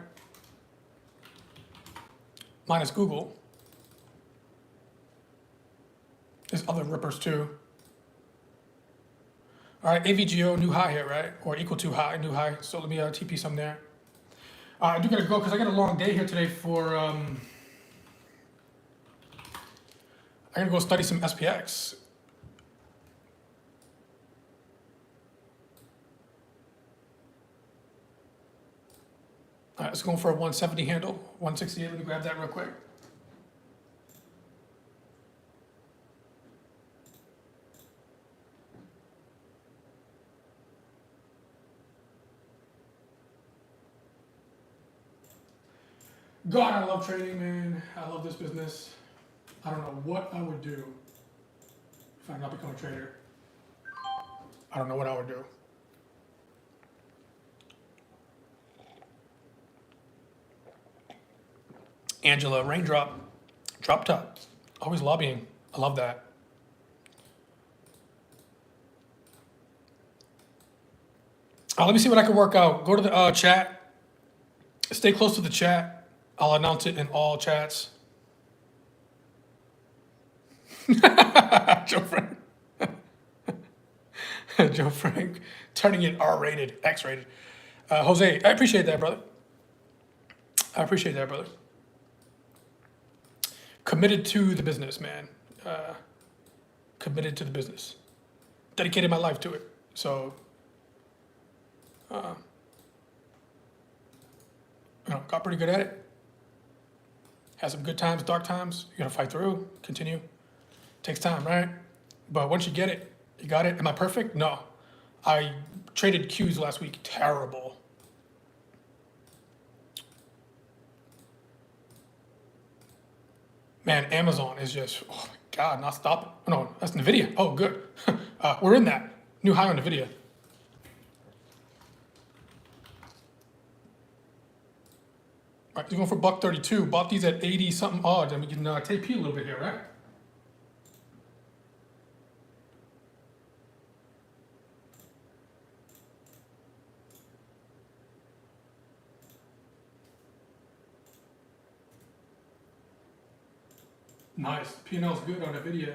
Speaker 1: Minus Google. There's other rippers too. All right, AVGO new high here, right? Or equal to high, new high. So let me TP some there. I do gotta go because I got a long day here today for. I gotta go study some SPX. All right, let's go for a 170 handle, 168. Let me grab that real quick. God, I love trading, man. I love this business. I don't know what I would do if I did not become a trader. I don't know what I would do. Angela, raindrop, drop top. Always lobbying. I love that. Let me see what I can work out. Go to the chat. Stay close to the chat. I'll announce it in all chats. Joe Frank. Joe Frank. Turning it R-rated, X-rated. Jose, I appreciate that, brother. I appreciate that, brother. Committed to the business, man. Committed to the business. Dedicated my life to it. So, got pretty good at it. Had some good times, dark times. You gotta fight through, continue. Takes time, right? But once you get it, you got it. Am I perfect? No. I traded Qs last week. Terrible. Man, Amazon is just, oh my God, not stopping. Oh, no, that's NVIDIA. Oh, good. We're in that. New high on NVIDIA. All right, you're going for $1.32. Bought these at 80 something odds, and we can take P a little bit here, right? Nice. P&L's good on NVIDIA.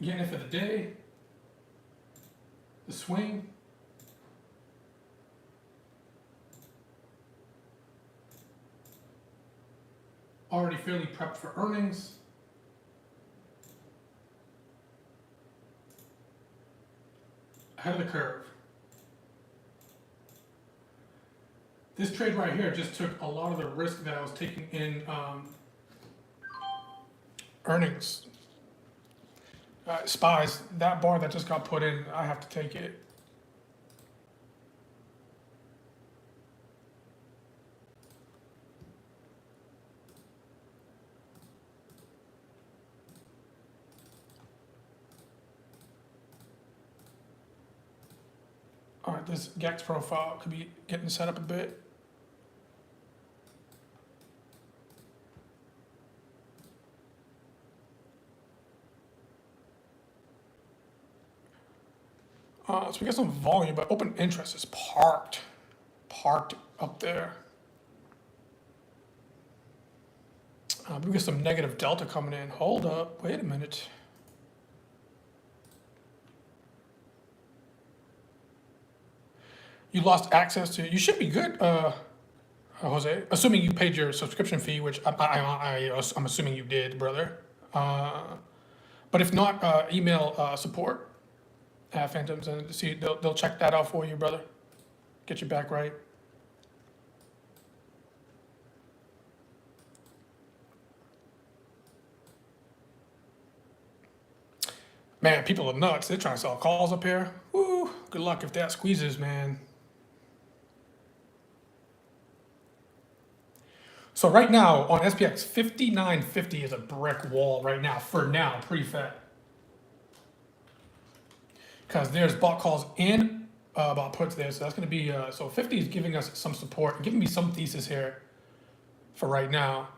Speaker 1: Getting it for the day. The swing. Already fairly prepped for earnings. Ahead of the curve. This trade right here just took a lot of the risk that I was taking in earnings. Spies, that bar that just got put in, I have to take it. All right, this GEX profile could be getting set up a bit. So we got some volume, but open interest is parked up there. We got some negative delta coming in. Hold up, wait a minute. You lost access to, you should be good, Jose, assuming you paid your subscription fee, which I'm assuming you did, brother. But if not, email support at Phantoms and see, they'll check that out for you, brother. Get you back right. Man, people are nuts. They're trying to sell calls up here. Woo, good luck if that squeezes, man. So right now on SPX, 59.50 is a brick wall right now, for now, pre-Fed. Because there's bought calls and bought puts there. So that's going to be, so 50 is giving us some support, giving me some thesis here for right now.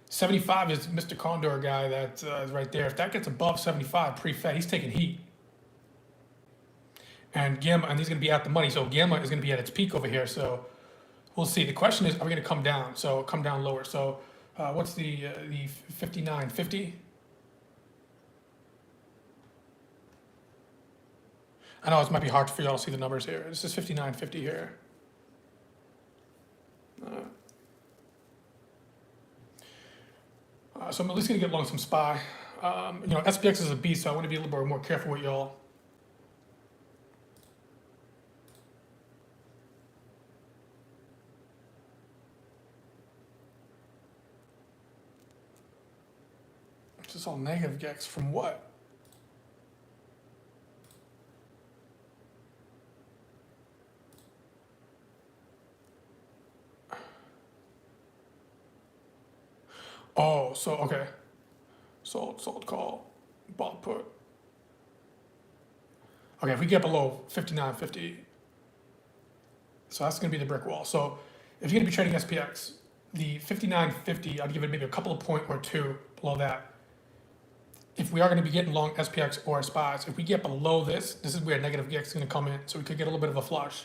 Speaker 1: 75 is Mr. Condor guy that is right there. If that gets above 75 pre-Fed, he's taking heat. And Gamma, and he's going to be at the money. So Gamma is going to be at its peak over here. So we'll see. The question is, are we going to come down? So come down lower. So what's the 59.50? I know it might be hard for y'all to see the numbers here. This is 59.50 here. So I'm at least going to get along some SPY. You know, SPX is a beast, so I want to be a little bit more careful with y'all. This is all negative gex from what? Oh, so, okay. Sold call, bought put. Okay, if we get below 59.50, so that's going to be the brick wall. So if you're going to be trading SPX, the 59.50, I'd give it maybe a couple of point or two below that. If we are going to be getting long SPX or SPYs, if we get below this, this is where negative gex is going to come in. So we could get a little bit of a flush.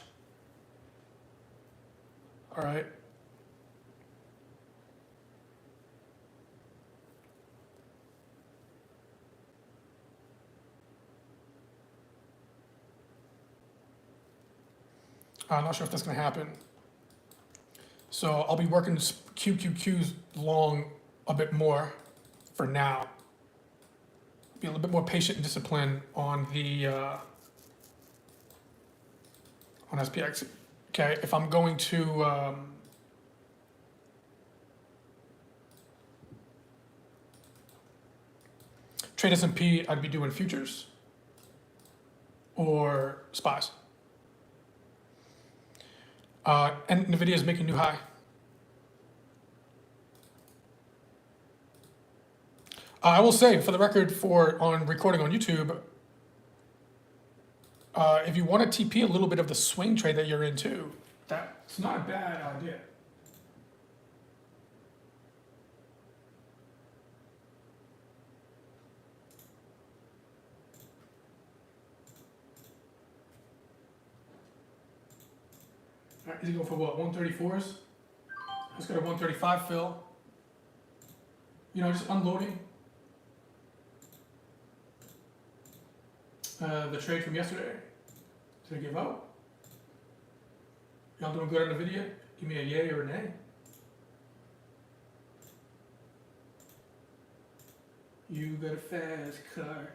Speaker 1: All right. I'm not sure if that's going to happen. So I'll be working QQQs long a bit more for now. Be a little bit more patient and disciplined on the on SPX. Okay, if I'm going to trade S&P, I'd be doing futures or SPYs. And NVIDIA is making a new high. I will say, for the record, on recording on YouTube, if you want to TP a little bit of the swing trade that you're into, that's not a bad idea. All right, is he going for what, 134s? Let's go to 135 fill. You know, just unloading the trade from yesterday. Did I give out? Y'all doing good on the video? Give me a yay or a nay. You got a fast car.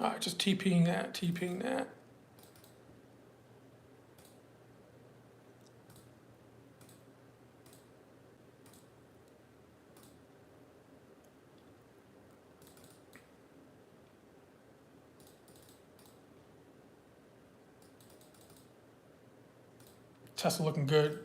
Speaker 1: All right, just TPing that, TPing that. Tesla looking good.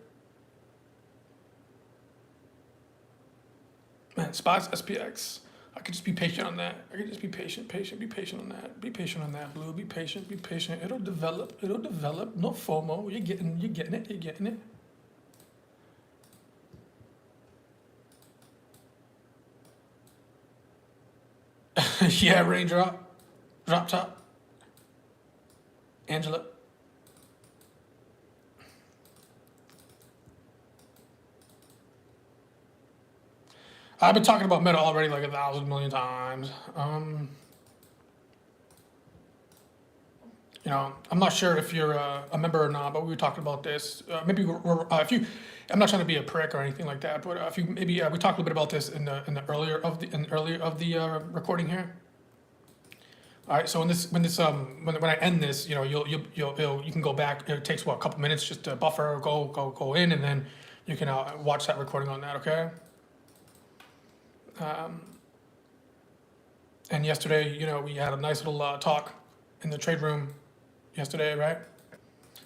Speaker 1: Man, SPY's SPX. I could just be patient on that. I could just be patient on that. Be patient on that, Blue. Be patient. It'll develop. No FOMO. You're getting it. Yeah, raindrop, drop top, Angela. I've been talking about Meta already like 1,000 million times. You know, I'm not sure if you're a member or not, but we were talking about this. Maybe if you, I'm not trying to be a prick or anything like that, but if you maybe we talked a little bit about this in the earlier of the recording here. All right, so when I end this, you know, you can go back. It takes what, a couple minutes just to buffer, go in, and then you can watch that recording on that. Okay. And yesterday, you know, we had a nice little talk in the trade room yesterday, right?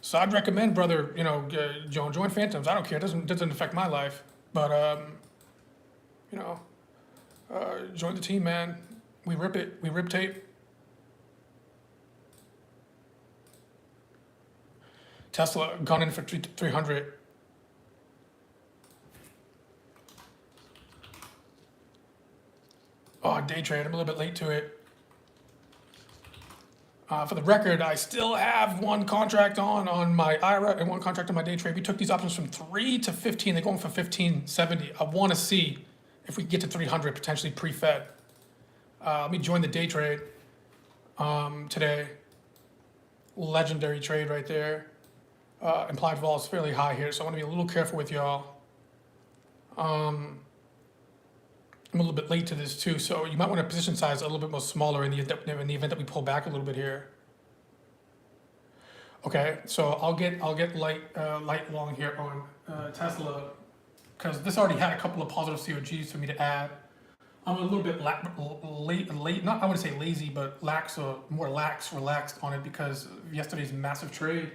Speaker 1: So I'd recommend, brother, you know, join Phantoms. I don't care. It doesn't affect my life, but you know, join the team, man. We rip it. We rip tape. Tesla gone in for 300. Oh, day trade. I'm a little bit late to it. For the record, I still have one contract on my IRA and one contract on my day trade. We took these options from 3 to 15. They're going for 1570. I want to see if we can get to 300 potentially pre-Fed. Let me join the day trade today. Legendary trade right there. Implied vol is fairly high here, so I want to be a little careful with y'all. I'm a little bit late to this too, so you might want to position size a little bit more smaller in the event that we pull back a little bit here. Okay, so I'll get light long here on Tesla, because this already had a couple of positive COGs for me to add. I'm a little bit late, not I wouldn't say lazy, but relaxed on it because of yesterday's massive trade.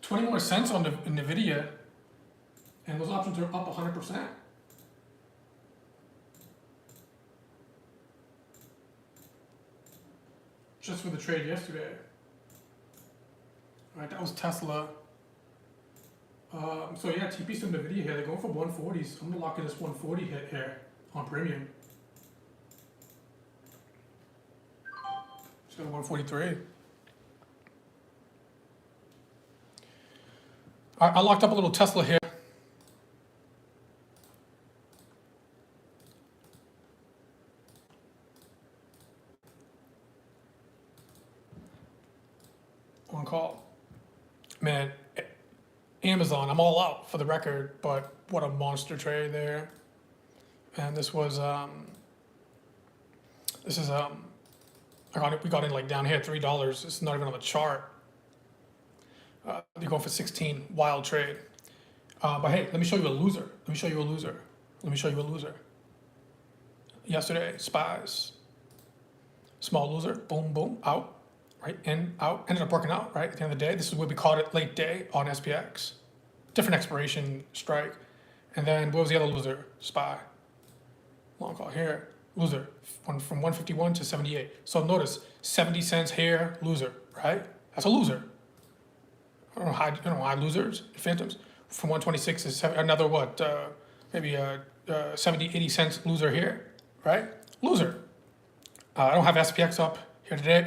Speaker 1: 20 more cents on the NVIDIA, and those options are up 100%. Just for the trade yesterday. All right, that was Tesla. So yeah, TP's to NVIDIA here. They're going for 140s. I'm gonna lock in this 140 hit here on premium. Just got 143. All right, I locked up a little Tesla here. On call. Man, Amazon, I'm all out for the record, but what a monster trade there. And this was we got in like down here at $3. It's not even on the chart. They're going for 16. Wild trade. But hey, let me show you a loser. Yesterday, SPYs. Small loser. Boom, boom, out. Right, in, out. Ended up working out, right? At the end of the day, this is what we called it late day on SPX. Different expiration strike. And then what was the other loser? SPY. Long call here. Loser. From 151 to 78. So notice, 70 cents here, loser, right? That's a loser. I don't know high losers, Phantoms. From 126 to another what? Maybe 70, 80 cents loser here, right? Loser. I don't have SPX up here today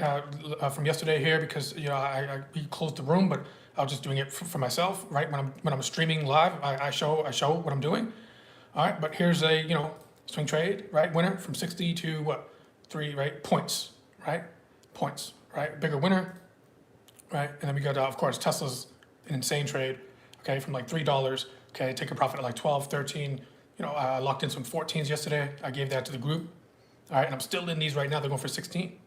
Speaker 1: from yesterday here because you know we closed the room, but I was just doing it for myself, right? When I'm streaming live, I show what I'm doing. All right, but here's a swing trade, right? Winner from 60 to what? 3, right? Points, right? Points, right? Bigger winner. Right, and then we got, of course, Tesla's an insane trade, okay, from like $3, okay, take a profit at like 12, 13, you know, I locked in some 14s yesterday, I gave that to the group, all right, and I'm still in these right now, they're going for 16,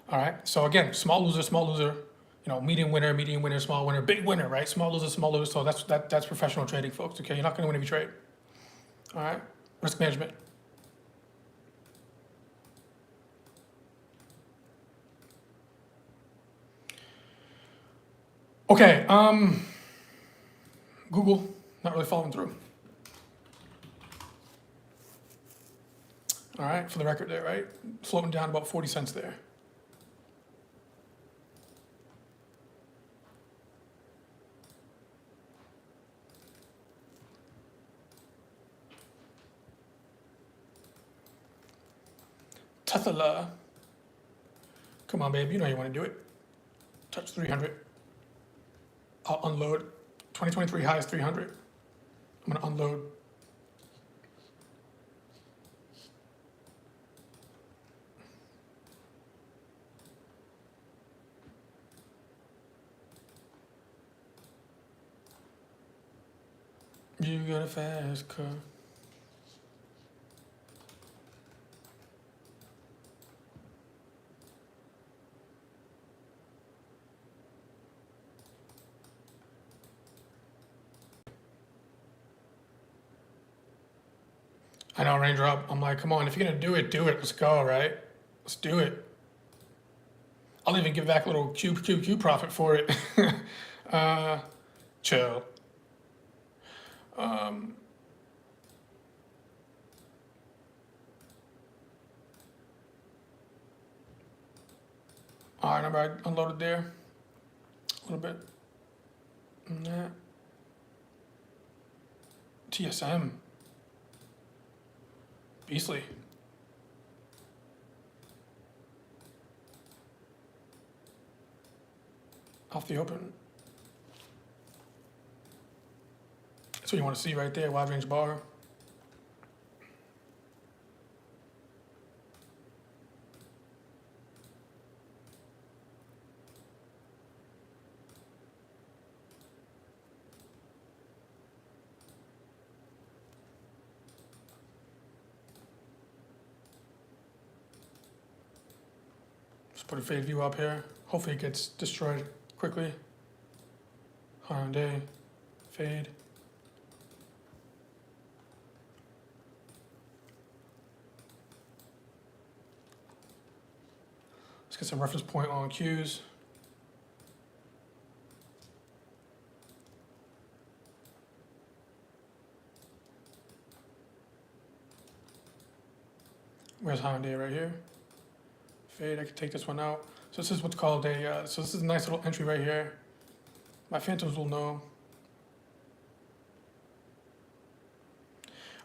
Speaker 1: all right, so again, small loser, you know, medium winner, small winner, big winner, right, small loser, so that's professional trading, folks, okay, you're not going to win every trade, all right, risk management. Okay, Google, not really following through. All right, for the record there, right? Floating down about 40 cents there. Tesla. Come on, babe. You know you want to do it. Touch 300. I'll unload. 2023 high is 300. I'm going to unload. You got a fast car. I know, raindrop. I'm like, come on, if you're gonna do it, do it. Let's go, right? Let's do it. I'll even give back a little Q profit for it. Chill. All right, remember I unloaded there a little bit. And that. TSM. Beastly. Off the open. That's what you want to see right there, wide range bar. Just put a fade view up here. Hopefully it gets destroyed quickly. High on day, fade. Let's get some reference point on Qs. Where's high on day right here? Fade, I can take this one out. So this is what's called a, so this is a nice little entry right here. My phantoms will know.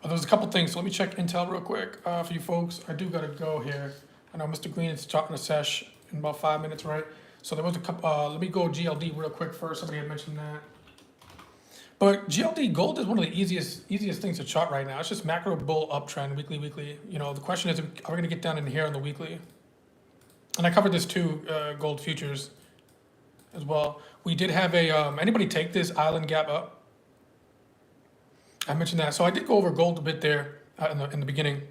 Speaker 1: Oh, there's a couple things, so let me check Intel real quick for you folks. I do gotta go here. I know Mr. Green is starting a sesh in about 5 minutes, right? So there was a couple, let me go GLD real quick first. Somebody had mentioned that. But GLD gold is one of the easiest things to chart right now. It's just macro bull uptrend, weekly. You know, the question is, are we gonna get down in here on the weekly? And I covered this too, gold futures as well. We did have a, anybody take this island gap up? I mentioned that. So I did go over gold a bit there in the beginning.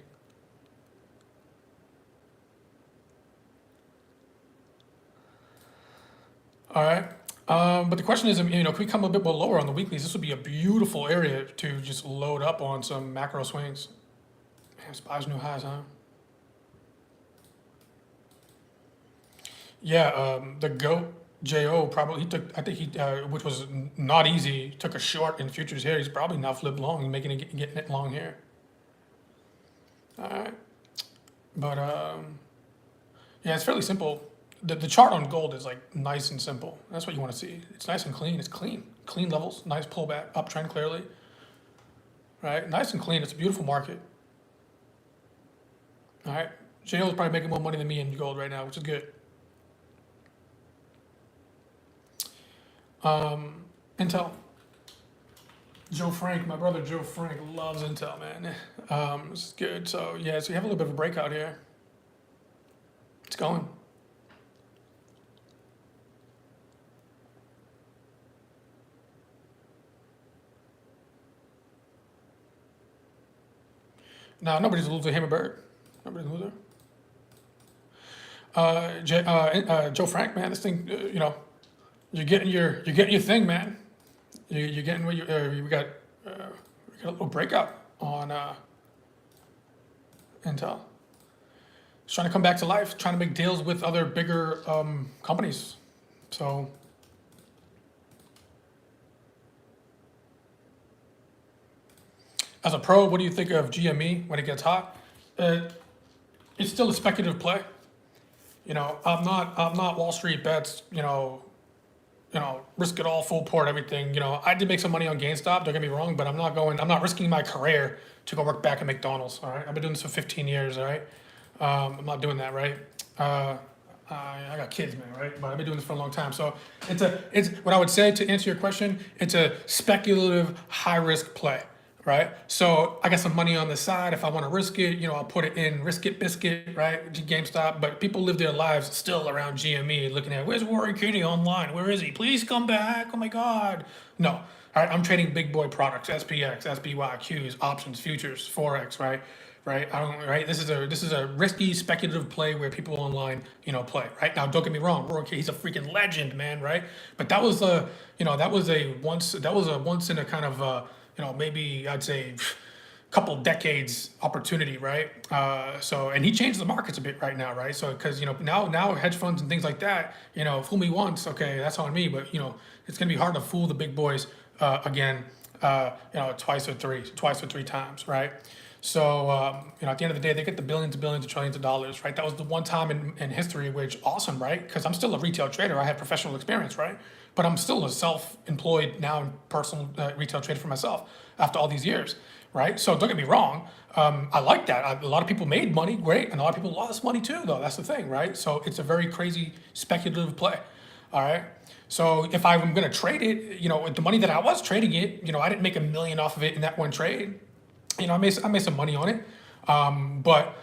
Speaker 1: All right. But the question is, you know, can we come a bit more lower on the weeklies? This would be a beautiful area to just load up on some macro swings. Man, SPY's new highs, huh? Yeah, the GOAT JO probably, he took, I think he, which was not easy, took a short in futures here. He's probably now flipped long and making it, getting it long here. All right. But, yeah, it's fairly simple. The chart on gold is like nice and simple. That's what you want to see. It's nice and clean. It's clean. Clean levels, nice pullback, uptrend clearly. Right? Nice and clean. It's a beautiful market. All right. JO is probably making more money than me in gold right now, which is good. Intel. Joe Frank, my brother Joe Frank loves Intel, man. This is good. So yeah, so you have a little bit of a breakout here. It's going. Now nobody's a loser, Hammerberg. Nobody's a loser. Joe Frank, man, this thing, you know, you're getting your thing, man. You're getting what you. We got a little breakout on Intel. It's trying to come back to life, trying to make deals with other bigger companies. So as a pro, what do you think of GME when it gets hot? it's still a speculative play. I'm not Wall Street bets. Risk it all, full port, everything. I did make some money on GameStop. Don't get me wrong, but I'm not risking my career to go work back at McDonald's. All right, I've been doing this for 15 years. All right, I'm not doing that. Right. I got kids, man. Right, but I've been doing this for a long time. So it's what I would say to answer your question. It's a speculative, high risk play. Right, so I got some money on the side. If I want to risk it, I'll put it in risk it biscuit, right? GameStop. But people live their lives still around GME, looking at where's Warren Kitty online? Where is he? Please come back! Oh my God! No, all right. I'm trading big boy products: SPX, SPY, Qs, options, futures, forex, right? Right. I don't. Right. This is a risky speculative play where people online, play. Right now, don't get me wrong. Warren Kitty, he's a freaking legend, man. Right. But that was that was a once in a kind of maybe I'd say couple decades opportunity, right? And he changed the markets a bit right now, right? So because now hedge funds and things like that, fool me once, okay, that's on me, but it's gonna be hard to fool the big boys again, twice or three times, right? So at the end of the day, they get the billions and billions of trillions of dollars, right? That was the one time in history, which awesome, right? Because I'm still a retail trader, I have professional experience, right? But I'm still a self-employed now personal retail trader for myself after all these years, right? So don't get me wrong, I like that. A lot of people made money, great, and a lot of people lost money too, though. That's the thing, right? So it's a very crazy speculative play, all right? So if I'm going to trade it, the money that I was trading it, I didn't make $1 million off of it in that one trade. I made some money on it, but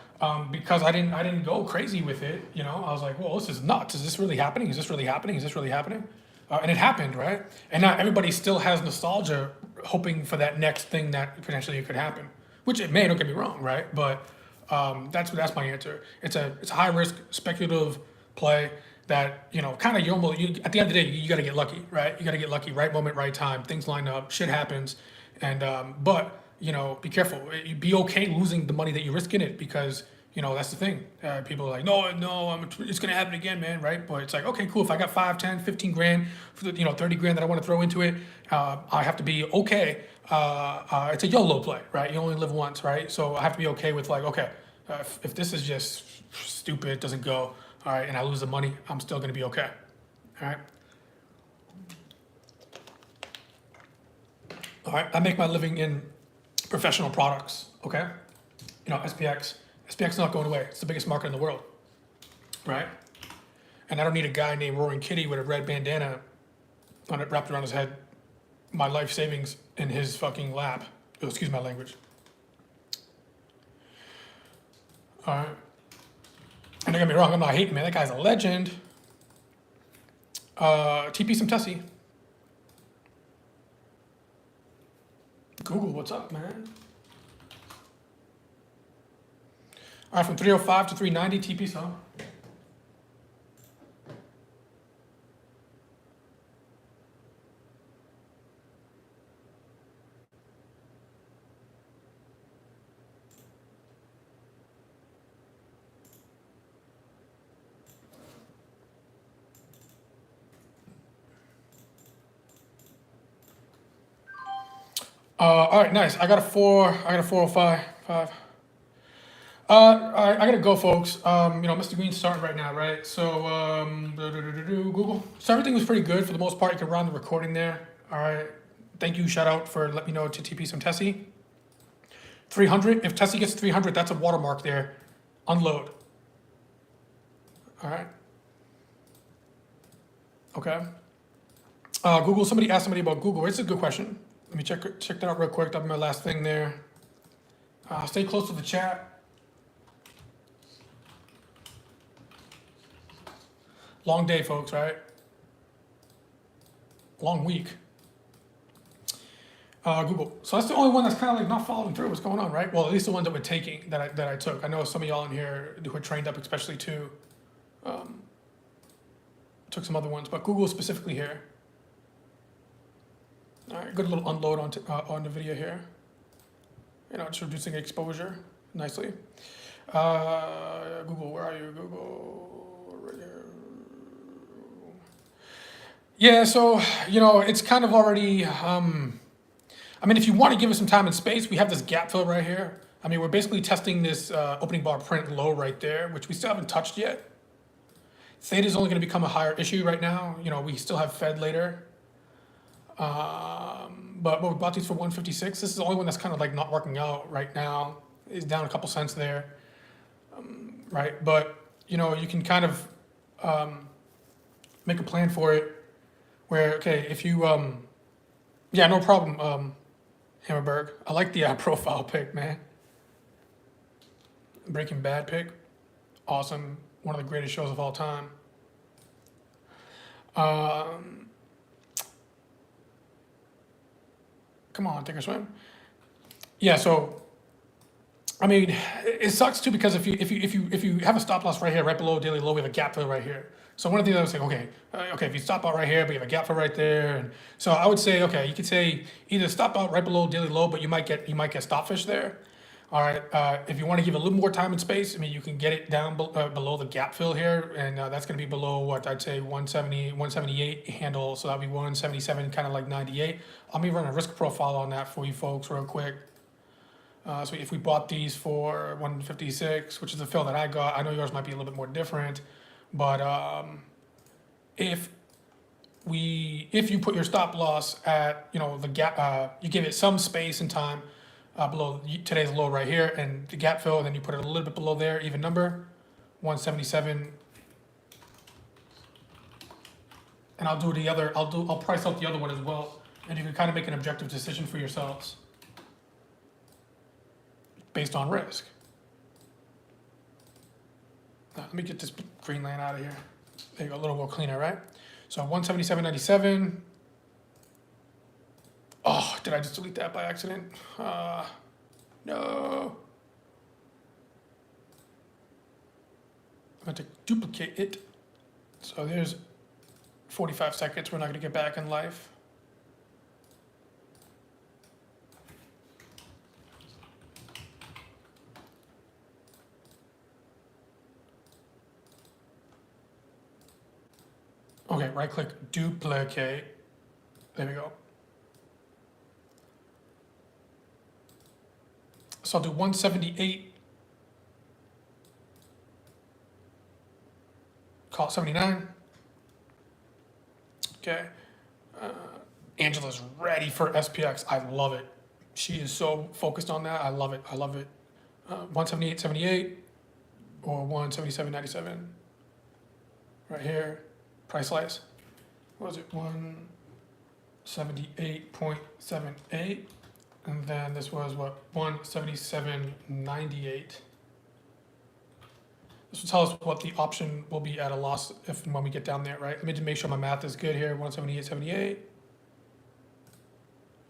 Speaker 1: because I didn't go crazy with it, I was like, well, this is nuts. Is this really happening? Is this really happening? Is this really happening? And it happened, right? And now everybody still has nostalgia, hoping for that next thing that potentially could happen, which it may. Don't get me wrong, right? But that's my answer. It's a high risk speculative play that kind of at the end of the day you got to get lucky, right? You got to get lucky, right moment, right time. Things line up, shit happens, and but be careful. Be okay losing the money that you risk in it because. That's the thing. People are like, no, it's going to happen again, man, right? But it's like, okay, cool. If I got 5, 10, 15 grand, for the, 30 grand that I want to throw into it, I have to be okay. It's a YOLO play, right? You only live once, right? So I have to be okay with like, okay, if this is just stupid, doesn't go, all right, and I lose the money, I'm still going to be okay, all right? All right, I make my living in professional products, okay? SPX. SPX is not going away. It's the biggest market in the world, right? And I don't need a guy named Roaring Kitty with a red bandana on it wrapped around his head, my life savings in his fucking lap. Oh, excuse my language. All right. And don't get me wrong, I'm not hating, man. That guy's a legend. TP some Tessie. Google, what's up, man? All right, from 305 to 390 TP some. All right, nice. I got a 405. I gotta go, folks. Mr. Green's starting right now, right? So, Google. So everything was pretty good for the most part. You can run the recording there. All right. Thank you. Shout out for letting me know to TP some Tessie. 300. If Tessie gets 300, that's a watermark there. Unload. All right. Okay. Google. Somebody asked somebody about Google. It's a good question. Let me check that out real quick. That'll be my last thing there. Stay close to the chat. Long day, folks, right? Long week. Google. So that's the only one that's kind of like not following through what's going on, right? Well, at least the ones that we're taking, that I took. I know some of y'all in here who are trained up especially too. Took some other ones, but Google specifically here. All right, good little unload on the video here. Just reducing exposure nicely. Google, where are you? Google, right here. Yeah, so, it's kind of already, if you want to give it some time and space, we have this gap fill right here. I mean, we're basically testing this opening bar print low right there, which we still haven't touched yet. Theta is only going to become a higher issue right now. You know, we still have Fed later. But we bought these for 156. This is the only one that's kind of like not working out right now. It's down a couple cents there, right? But you know, you can kind of make a plan for it. Where okay, if you yeah, no problem, Hammerberg. I like the profile pick, man. Breaking Bad pick, awesome. One of the greatest shows of all time. Come on, take a swim. Yeah, so I mean, it sucks too because if you have a stop loss right here, right below daily low, we have a gap fill right here. So one of the things I was saying, okay, if you stop out right here, but you have a gap fill right there, and so I would say, okay, you could say either stop out right below daily low, but you might get stop fish there. All right, if you want to give it a little more time and space, I mean, you can get it down below the gap fill here, and that's going to be below what I'd say 170, 178 handle, so that'll be 177, kind of like 98. Let me run a risk profile on that for you folks real quick. So if we bought these for 156, which is the fill that I got, I know yours might be a little bit more different, but if you put your stop loss at, you know, the gap, you give it some space and time below today's low right here and the gap fill, and then you put it a little bit below there, even number, 177. And I'll do the other, I'll price out the other one as well, and you can kind of make an objective decision for yourselves based on risk. Now, let me get this green line out of here. There you go, a little more cleaner, right? So 177.97. Oh, did I just delete that by accident? No. I'm going to duplicate it. So there's 45 seconds we're not going to get back in life. Okay, right click, duplicate. There we go. So I'll do 178, call it 79. Okay. Angela's ready for SPX. I love it. She is so focused on that. I love it. I love it. 178.78 or 177.97. Right here. Price slice. What was it? 178.78. And then this was what? 177.98. This will tell us what the option will be at a loss if and when we get down there, right? Let me just make sure my math is good here. 178.78.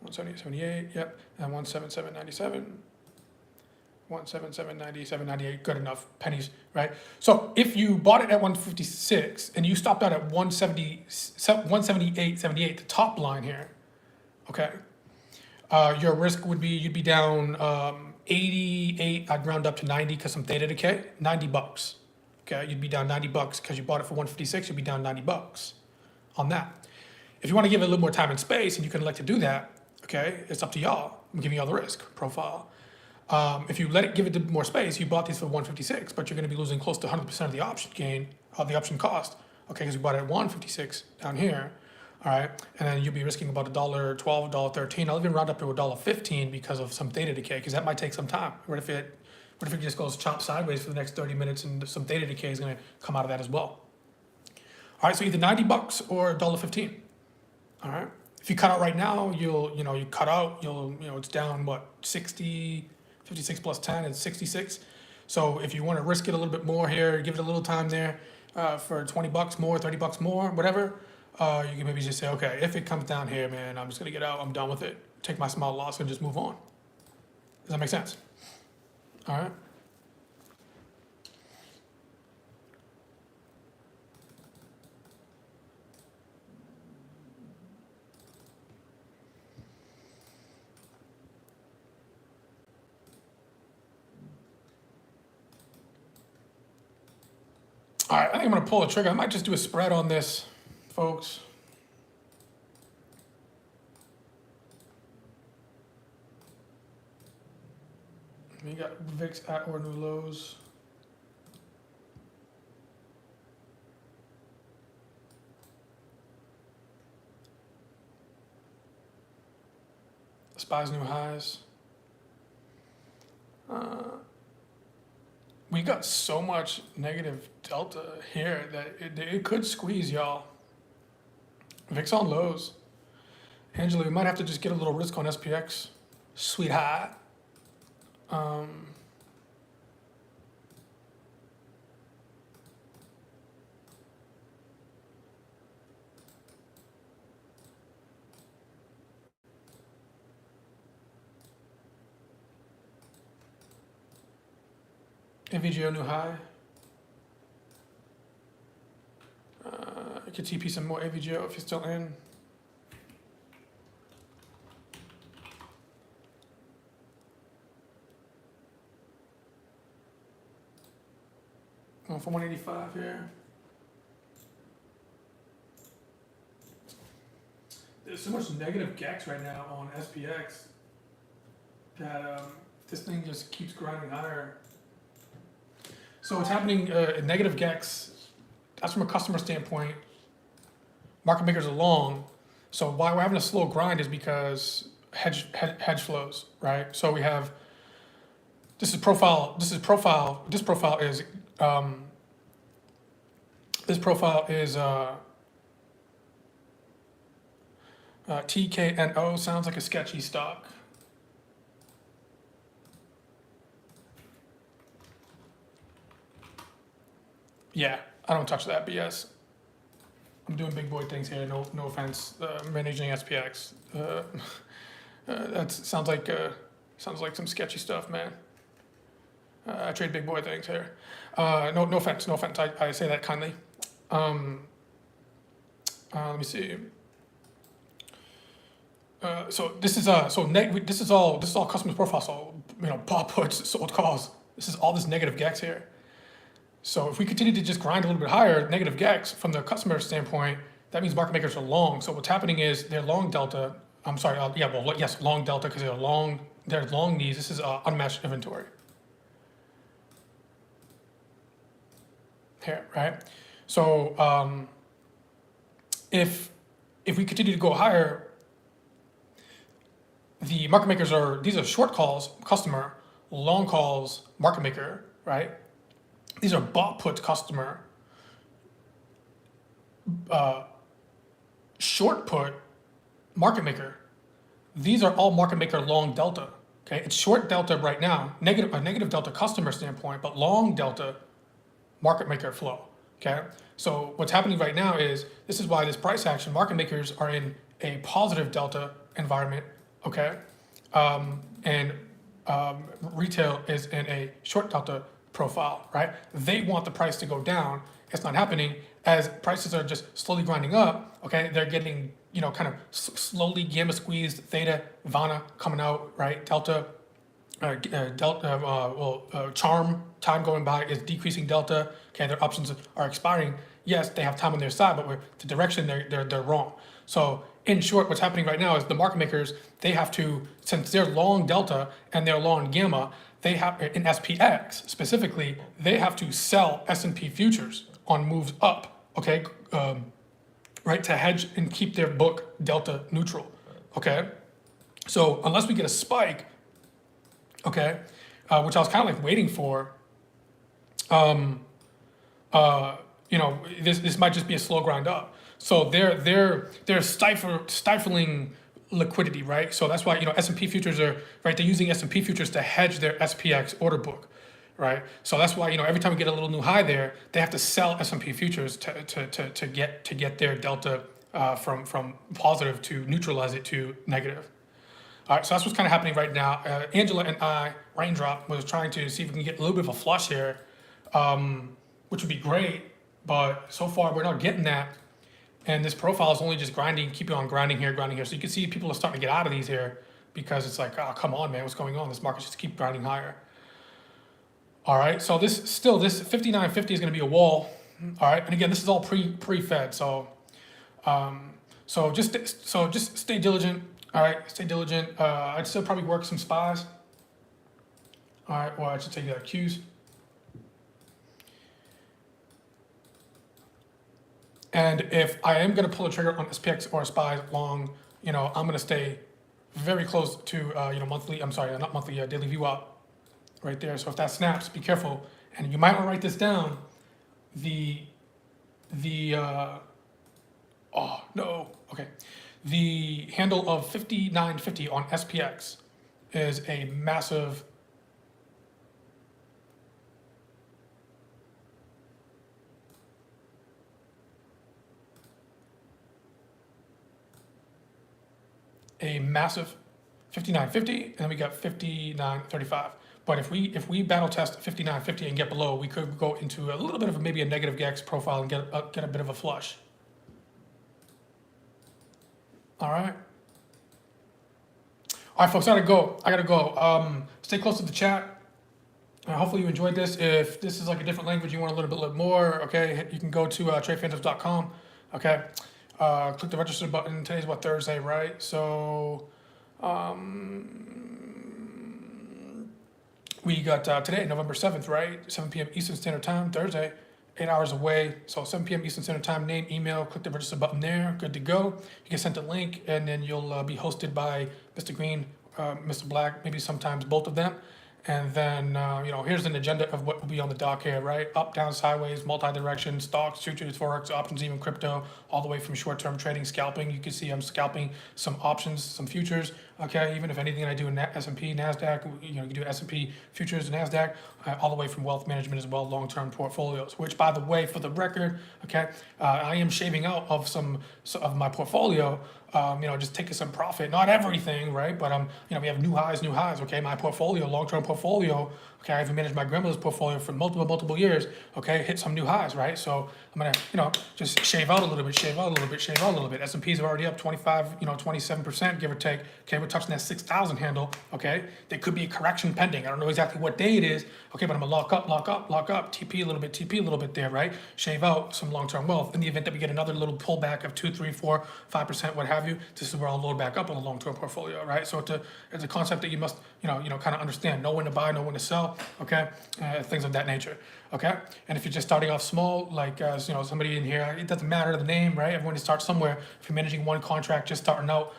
Speaker 1: 178.78, yep. And 177.97. 177.97.98, good enough, pennies, right? So if you bought it at 156 and you stopped out at 178.78, the top line here, okay, your risk would be, you'd be down 88, I'd round up to 90 because some theta decay, $90. Okay, you'd be down $90 because you bought it for 156, you'd be down $90 on that. If you want to give it a little more time and space, and you can elect to do that, okay, it's up to y'all. I'm giving y'all the risk profile. If you let it give it more space, you bought these for 156, but you're going to be losing close to 100% of the option gain, the option cost, okay, because you bought it at 156 down here, all right, and then you'll be risking about $1.12, $1.13. I'll even round up to $1.15 because of some theta decay, because that might take some time. What if it just goes chop sideways for the next 30 minutes and some theta decay is going to come out of that as well? All right, so either $90 or $1.15. All right, if you cut out right now, you cut out, it's down what, 60. 56 plus 10 is 66. So if you want to risk it a little bit more here, give it a little time there for $20 more, $30 more, whatever, you can maybe just say, okay, if it comes down here, man, I'm just going to get out. I'm done with it. Take my small loss and just move on. Does that make sense? All right. All right, I think I'm going to pull a trigger. I might just do a spread on this, folks. We got VIX at or new lows. SPY's new highs. We got so much negative delta here that it could squeeze, y'all. VIX on lows. Angela, we might have to just get a little risk on SPX, sweetheart. NVGO new high. I could TP some more AVGO if you're still in. Going for 185 here. There's so much negative GEX right now on SPX that this thing just keeps grinding higher. So what's happening, negative GEX, that's from a customer standpoint. Market makers are long. So why we're having a slow grind is because hedge flows, right? So we have, this profile is TKNO, sounds like a sketchy stock. Yeah, I don't touch that BS. I'm doing big boy things here. No offense. Managing SPX. That sounds like some sketchy stuff, man. I trade big boy things here. No offense. I say that kindly. Let me see. So this is this is all customer profile. So bought puts, sold calls. This is all this negative GEX here. So if we continue to just grind a little bit higher, negative GEX from the customer standpoint, that means market makers are long. So what's happening is they're long delta. I'm sorry. Yes, long delta because they're long knees. This is unmatched inventory. Here, right? So if we continue to go higher, the market makers these are short calls, customer, long calls, market maker, right? These are bought put customer, short put, market maker. These are all market maker long delta. Okay, it's short delta right now, a negative delta customer standpoint, but long delta market maker flow. Okay, so what's happening right now is this is why this price action market makers are in a positive delta environment. Okay, and retail is in a short delta profile, right? They want the price to go down. It's not happening. As prices are just slowly grinding up, okay, they're getting, kind of slowly gamma squeezed, theta, vana coming out, right? Delta, charm, time going by is decreasing delta. Okay, their options are expiring. Yes, they have time on their side, but the direction they're wrong. So in short, what's happening right now is the market makers, they have to, since they're long delta and they're long gamma, they have, in SPX specifically, they have to sell S&P futures on moves up, okay, right, to hedge and keep their book delta neutral, okay? So unless we get a spike, okay, which I was kind of like waiting for, this might just be a slow grind up. So they're stifling liquidity, right? So that's why S&P futures are right. They're using S&P futures to hedge their SPX order book, right? So that's why every time we get a little new high there, they have to sell S&P futures to get their delta from positive to neutralize it to negative. All right, so that's what's kind of happening right now. Angela and I, Raindrop, was trying to see if we can get a little bit of a flush here, which would be great, but so far we're not getting that. And this profile is only just grinding, keeping on grinding here. So you can see people are starting to get out of these here because it's like, oh, come on, man, what's going on? This market just keep grinding higher. All right, so this 59.50 is going to be a wall. All right, and again, this is all pre-Fed. So just stay diligent. All right, stay diligent. I'd still probably work some SPYs. All right, or I should take Qs. And if I am going to pull a trigger on SPX or SPY long, I'm going to stay very close to, monthly, I'm sorry, not monthly, daily VWAP right there. So if that snaps, be careful. And you might want to write this down. Oh, no, okay. The handle of 59.50 on SPX is a massive a massive 59.50, and then we got 59.35. But if we battle test 59.50 and get below, we could go into a little bit of maybe a negative GX profile and get a bit of a flush. All right. All right, folks, I gotta go. Stay close to the chat. Hopefully you enjoyed this. If this is like a different language, you want to learn a bit more, okay, you can go to TradePhantoms.com, okay. Click the register button. Today's Thursday, right? So we got today, November 7th, right? 7 p.m. Eastern Standard Time, Thursday, 8 hours away. So 7 p.m. Eastern Standard Time, name, email, click the register button there. Good to go. You get sent a link, and then you'll be hosted by Mr. Green, Mr. Black, maybe sometimes both of them. And then, here's an agenda of what will be on the dock here, right? Up, down, sideways, multi-direction, stocks, futures, forex, options, even crypto, all the way from short-term trading, scalping. You can see I'm scalping some options, some futures, okay? Even if anything I do in S&P, NASDAQ, you can do S&P futures, NASDAQ, all the way from wealth management as well, long-term portfolios, which, by the way, for the record, okay, I am shaving out of some of my portfolio, just taking some profit, not everything, right? But we have new highs, okay? My portfolio, long-term portfolio, okay, I've managed my grandmother's portfolio for multiple years, okay, hit some new highs, right? So I'm gonna, just shave out a little bit. S&Ps are already up 25, 27%, give or take. Okay, we're touching that 6,000 handle, okay? There could be a correction pending. I don't know exactly what day it is, okay, but I'm gonna lock up, TP a little bit there, right? Shave out some long-term wealth. In the event that we get another little pullback of 2, 3, 4, 5%, what have you, this is where I'll load back up on a long-term portfolio, right? So it's a concept that you must, kind of understand. Know when to buy, know when to sell, okay? Things of that nature, okay? And if you're just starting off small, like, somebody in here, it doesn't matter the name, right? Everyone starts somewhere. If you're managing one contract, just starting out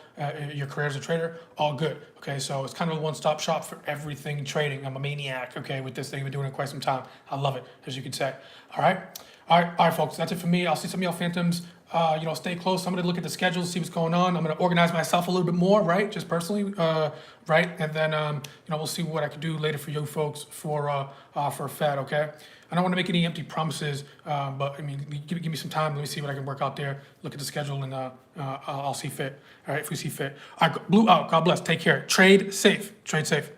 Speaker 1: your career as a trader, all good, okay? So it's kind of a one-stop shop for everything trading. I'm a maniac, okay, with this thing. I've been doing it quite some time. I love it, as you could say, all right? All right, folks, that's it for me. I'll see some of y'all phantoms. Stay close. I'm going to look at the schedule, see what's going on. I'm going to organize myself a little bit more, right? Just personally, right? And then, we'll see what I can do later for you folks for Fed, okay? I don't want to make any empty promises, but I mean, give me some time. Let me see what I can work out there. Look at the schedule, and I'll see fit. All right, if we see fit. All right, blue out. God bless. Take care. Trade safe. Trade safe.